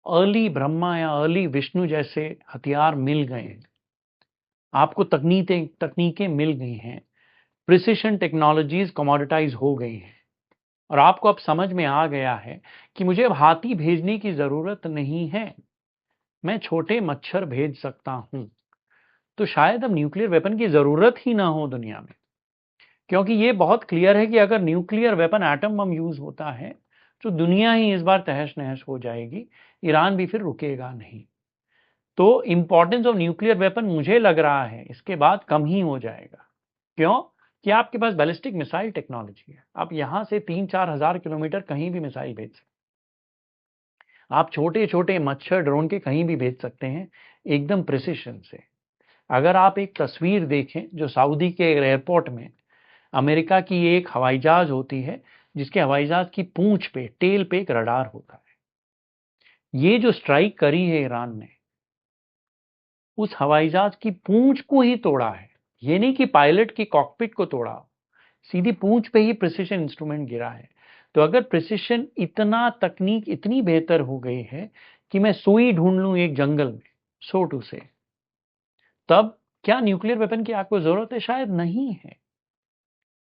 अर्ली ब्रह्मा या अर्ली विष्णु जैसे हथियार मिल गए हैं, आपको तकनीकें मिल गई हैं, प्रिसिशन टेक्नोलॉजीज कमोडिटाइज हो गई हैं, और आपको अब समझ में आ गया है कि मुझे अब हाथी भेजने की जरूरत नहीं है, मैं छोटे मच्छर भेज सकता हूं, तो शायद अब न्यूक्लियर वेपन की जरूरत ही ना हो दुनिया में। क्योंकि ये बहुत क्लियर है कि अगर nuclear weapon, atom bomb use होता है, तो दुनिया ही इस बार तहस नहस हो जाएगी, ईरान भी फिर रुकेगा नहीं। तो इंपॉर्टेंस ऑफ न्यूक्लियर वेपन मुझे लग रहा है इसके बाद कम ही हो जाएगा। क्यों? कि आपके पास बैलिस्टिक मिसाइल टेक्नोलॉजी है, आप यहां से 3-4 हजार किलोमीटर कहीं भी मिसाइल भेज सकते हैं। आप छोटे छोटे मच्छर ड्रोन के कहीं भी भेज सकते हैं, एकदम प्रिसिशन से। अगर आप एक तस्वीर देखें, जो सऊदी के एयरपोर्ट में अमेरिका की एक हवाई जहाज होती है, जिसके हवाई जहाज की पूंछ पे, टेल पे एक रडार होता है। ये जो स्ट्राइक करी है ईरान ने, उस हवाई जहाज की पूंछ को ही तोड़ा है। ये नहीं कि पायलट की कॉकपिट को तोड़ा, सीधी पूंछ पे ही प्रिसिशन इंस्ट्रूमेंट गिरा है। तो अगर प्रिसिशन इतना, तकनीक इतनी बेहतर हो गई है कि मैं सुई ढूंढ लूं एक जंगल में, सो टू से, तब क्या न्यूक्लियर वेपन की आपको जरूरत है? शायद नहीं है।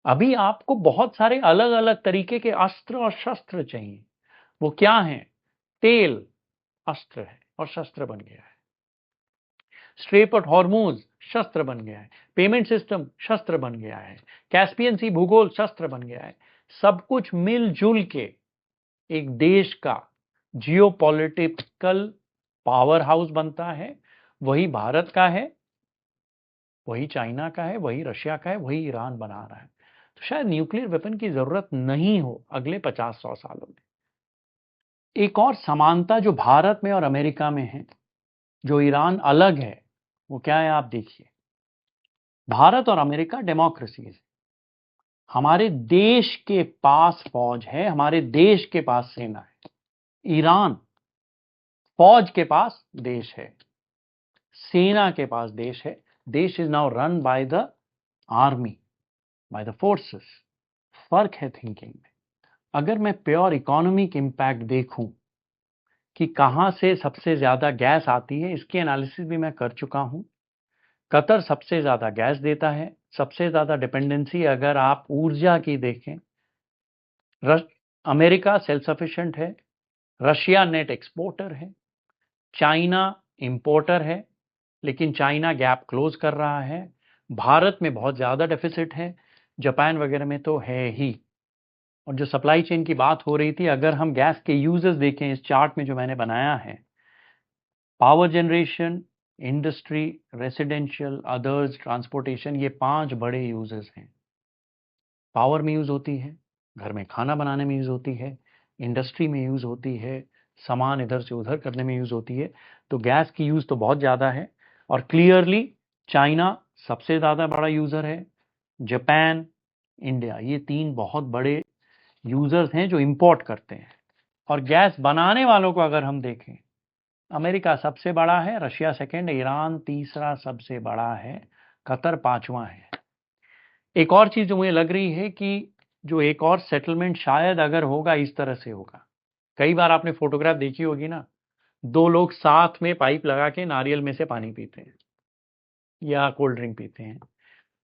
अभी आपको बहुत सारे अलग अलग तरीके के अस्त्र और शस्त्र चाहिए। वो क्या है? तेल अस्त्र है और शस्त्र बन गया है। स्ट्रेट ऑफ हॉर्मूज शस्त्र बन गया है। पेमेंट सिस्टम शस्त्र बन गया है। कैस्पियन सी भूगोल शस्त्र बन गया है। सब कुछ मिलजुल के एक देश का जियोपॉलिटिकल पावर हाउस बनता है, वही भारत का है, वही चाइना का है, वही रशिया का है, वही ईरान बना रहा है। तो शायद न्यूक्लियर वेपन की जरूरत नहीं हो अगले 50-100 सालों में। एक और समानता जो भारत में और अमेरिका में है, जो ईरान अलग है, वो क्या है आप देखिए। भारत और अमेरिका डेमोक्रेसी है, हमारे देश के पास फौज है, हमारे देश के पास सेना है। ईरान फौज के पास देश है, सेना के पास देश है। देश is now run by the army, by the forces. फर्क है थिंकिंग में। अगर मैं प्योर इकोनॉमिक इंपैक्ट देखूं कि कहां से सबसे ज्यादा गैस आती है, इसकी एनालिसिस भी मैं कर चुका हूं। कतर सबसे ज्यादा गैस देता है, सबसे ज्यादा डिपेंडेंसी अगर आप ऊर्जा की देखें, अमेरिका सेल्फ सफिशिएंट है, रशिया नेट एक्सपोर्टर है, चाइना इंपोर्टर है, लेकिन चाइना गैप क्लोज कर रहा है। भारत में बहुत ज्यादा डेफिसिट है, जापान वगैरह में तो है ही। और जो सप्लाई चेन की बात हो रही थी, अगर हम गैस के यूजेस देखें इस चार्ट में जो मैंने बनाया है, power generation, industry, residential, others, transportation, ये 5 बड़े यूजेस हैं। पावर में यूज होती है, घर में खाना बनाने में यूज होती है, इंडस्ट्री में यूज होती है, सामान इधर से उधर करने में यूज होती है। तो गैस की यूज तो बहुत ज्यादा है। और क्लियरली चाइना सबसे ज्यादा बड़ा यूजर है, जापान, इंडिया, ये 3 बहुत बड़े यूजर्स हैं जो इंपोर्ट करते हैं। और गैस बनाने वालों को अगर हम देखें, अमेरिका सबसे बड़ा है, रशिया सेकंड, ईरान तीसरा सबसे बड़ा है, कतर 5वां है। एक और चीज जो मुझे लग रही है कि जो एक और सेटलमेंट शायद अगर होगा, इस तरह से होगा। कई बार आपने फोटोग्राफ देखी होगी ना, 2 लोग साथ में पाइप लगा के नारियल में से पानी पीते हैं या कोल्ड ड्रिंक पीते हैं।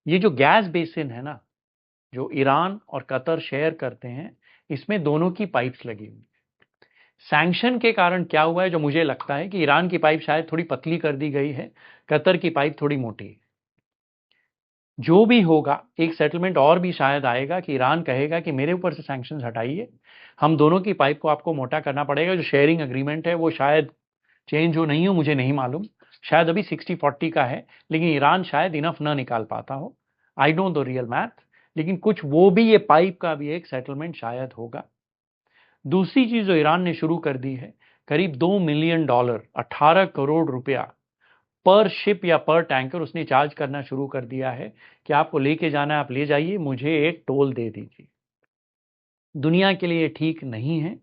ये जो गैस बेसिन है ना, जो ईरान और कतर शेयर करते हैं, इसमें दोनों की पाइप्स लगी हुई। सैंक्शन के कारण क्या हुआ है, जो मुझे लगता है कि ईरान की पाइप शायद थोड़ी पतली कर दी गई है, कतर की पाइप थोड़ी मोटी है। जो भी होगा, एक सेटलमेंट और भी शायद आएगा कि ईरान कहेगा कि मेरे ऊपर से सैंक्शंस हटाइए, हम दोनों की पाइप को आपको मोटा करना पड़ेगा। जो शेयरिंग एग्रीमेंट है वो शायद चेंज हो, नहीं हो मुझे नहीं मालूम, शायद अभी 60-40 का है, लेकिन ईरान शायद इनफ ना निकाल पाता हो। I don't know the real math, लेकिन कुछ वो भी, ये पाइप का भी एक सेटलमेंट शायद होगा। दूसरी चीज जो ईरान ने शुरू कर दी है, करीब $2 मिलियन, 18 करोड़ रुपया पर शिप या पर टैंकर उसने चार्ज करना शुरू कर दिया है कि आपको लेके जाना है, आप ले जाइए, मुझे एक टोल दे दीजिए। दुनिया के लिए ठीक नहीं है,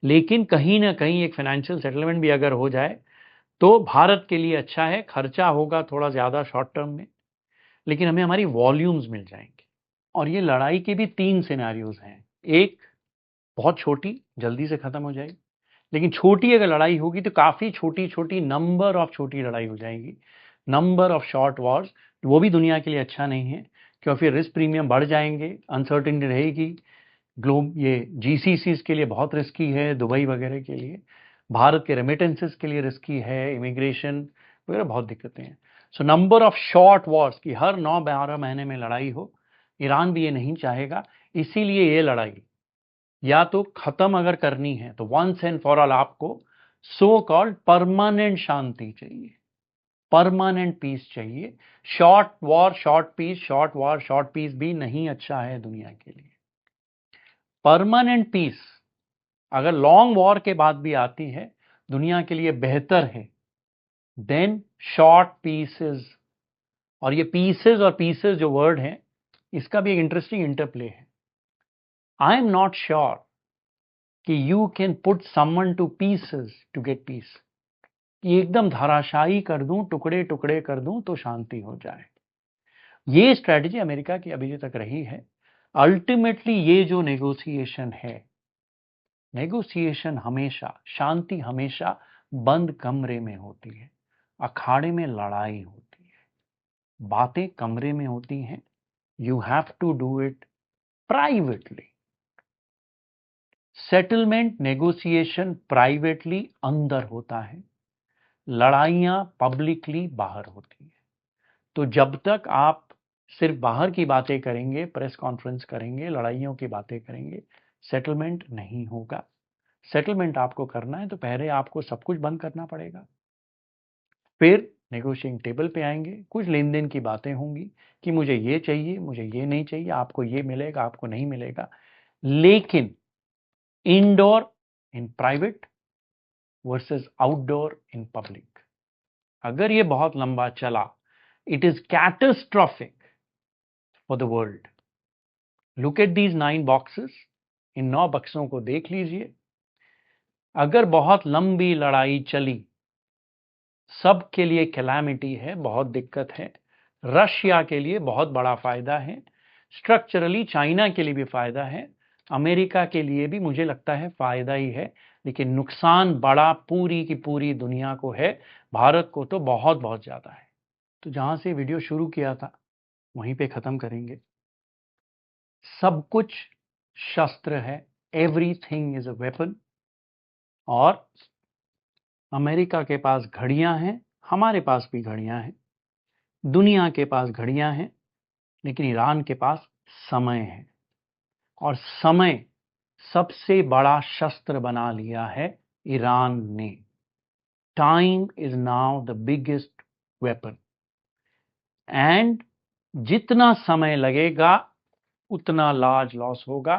लेकिन कहीं ना कहीं एक फाइनेंशियल सेटलमेंट भी अगर हो जाए तो भारत के लिए अच्छा है। खर्चा होगा थोड़ा ज्यादा शॉर्ट टर्म में, लेकिन हमें हमारी वॉल्यूम्स मिल जाएंगे। और ये लड़ाई के भी 3 सिनेरियोज हैं। एक, बहुत छोटी, जल्दी से खत्म हो जाएगी, लेकिन छोटी अगर लड़ाई होगी तो काफी छोटी छोटी, नंबर ऑफ छोटी लड़ाई हो जाएंगी, नंबर ऑफ शॉर्ट वॉर्स। वो भी दुनिया के लिए अच्छा नहीं है, क्योंकि फिर रिस्क प्रीमियम बढ़ जाएंगे, अनसर्टेनिटी रहेगी। ग्लोब, ये जीसीसीज के लिए बहुत रिस्की है, दुबई वगैरह के लिए, भारत के रेमिटेंसेस के लिए रिस्की है, इमिग्रेशन वगैरह बहुत दिक्कतें हैं। So number of short Wars की हर 9-12 महीने में लड़ाई हो, ईरान भी ये नहीं चाहेगा। इसीलिए ये लड़ाई या तो खत्म अगर करनी है तो वंस एंड फॉर ऑल आपको सो कॉल्ड परमानेंट शांति चाहिए, परमानेंट पीस चाहिए। Short war short peace, short war short peace भी नहीं अच्छा है दुनिया के लिए। परमानेंट पीस अगर लॉन्ग वॉर के बाद भी आती है, दुनिया के लिए बेहतर है देन शॉर्ट पीसेस। और ये पीसेस और पीसेस जो वर्ड है, इसका भी एक इंटरेस्टिंग इंटरप्ले है। आई एम नॉट श्योर कि you can put someone to pieces to get peace, कि एकदम धराशायी कर दूं, टुकड़े टुकड़े कर दूं तो शांति हो जाए। ये स्ट्रेटजी अमेरिका की अभी तक रही है। अल्टीमेटली ये जो नेगोशिएशन है, नेगोशिएशन हमेशा, शांति हमेशा बंद कमरे में होती है, अखाड़े में लड़ाई होती है, बातें कमरे में होती हैं। You have to do it privately. Settlement, negotiation privately अंदर होता है, लड़ाइयां पब्लिकली बाहर होती है। तो जब तक आप सिर्फ बाहर की बातें करेंगे, प्रेस कॉन्फ्रेंस करेंगे, लड़ाइयों की बातें करेंगे, सेटलमेंट नहीं होगा। सेटलमेंट आपको करना है तो पहले आपको सब कुछ बंद करना पड़ेगा, फिर नेगोशिएटिंग टेबल पे आएंगे, कुछ लेन देन की बातें होंगी कि मुझे ये चाहिए, मुझे ये नहीं चाहिए, आपको ये मिलेगा, आपको नहीं मिलेगा, लेकिन indoor in private versus outdoor in public. अगर ये बहुत लंबा चला, it is catastrophic for the world. Look at these 9 boxes, इन 9 बक्सों को देख लीजिए। अगर बहुत लंबी लड़ाई चली, सबके लिए कैलामिटी है, बहुत दिक्कत है। रशिया के लिए बहुत बड़ा फायदा है, स्ट्रक्चरली चाइना के लिए भी फायदा है, अमेरिका के लिए भी मुझे लगता है फायदा ही है, लेकिन नुकसान बड़ा पूरी की पूरी दुनिया को है, भारत को तो बहुत बहुत ज्यादा है। तो जहां से वीडियो शुरू किया था वहीं पे खत्म करेंगे। सब कुछ शस्त्र है, एवरीथिंग इज अ वेपन। और अमेरिका के पास घड़ियां हैं, हमारे पास भी घड़ियां हैं, दुनिया के पास घड़ियां हैं, लेकिन ईरान के पास समय है। और समय सबसे बड़ा शस्त्र बना लिया है ईरान ने। Time is now the biggest weapon, and जितना समय लगेगा उतना लार्ज लॉस होगा,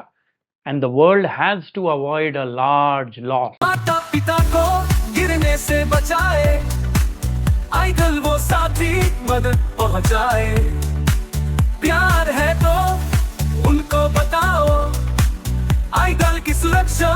and the world has to avoid a large loss. माता पिता को गिरने से बचाए, आइडल वो साथी मदद पहुंचाए। प्यार है तो उनको बताओ, आइडल की सुरक्षा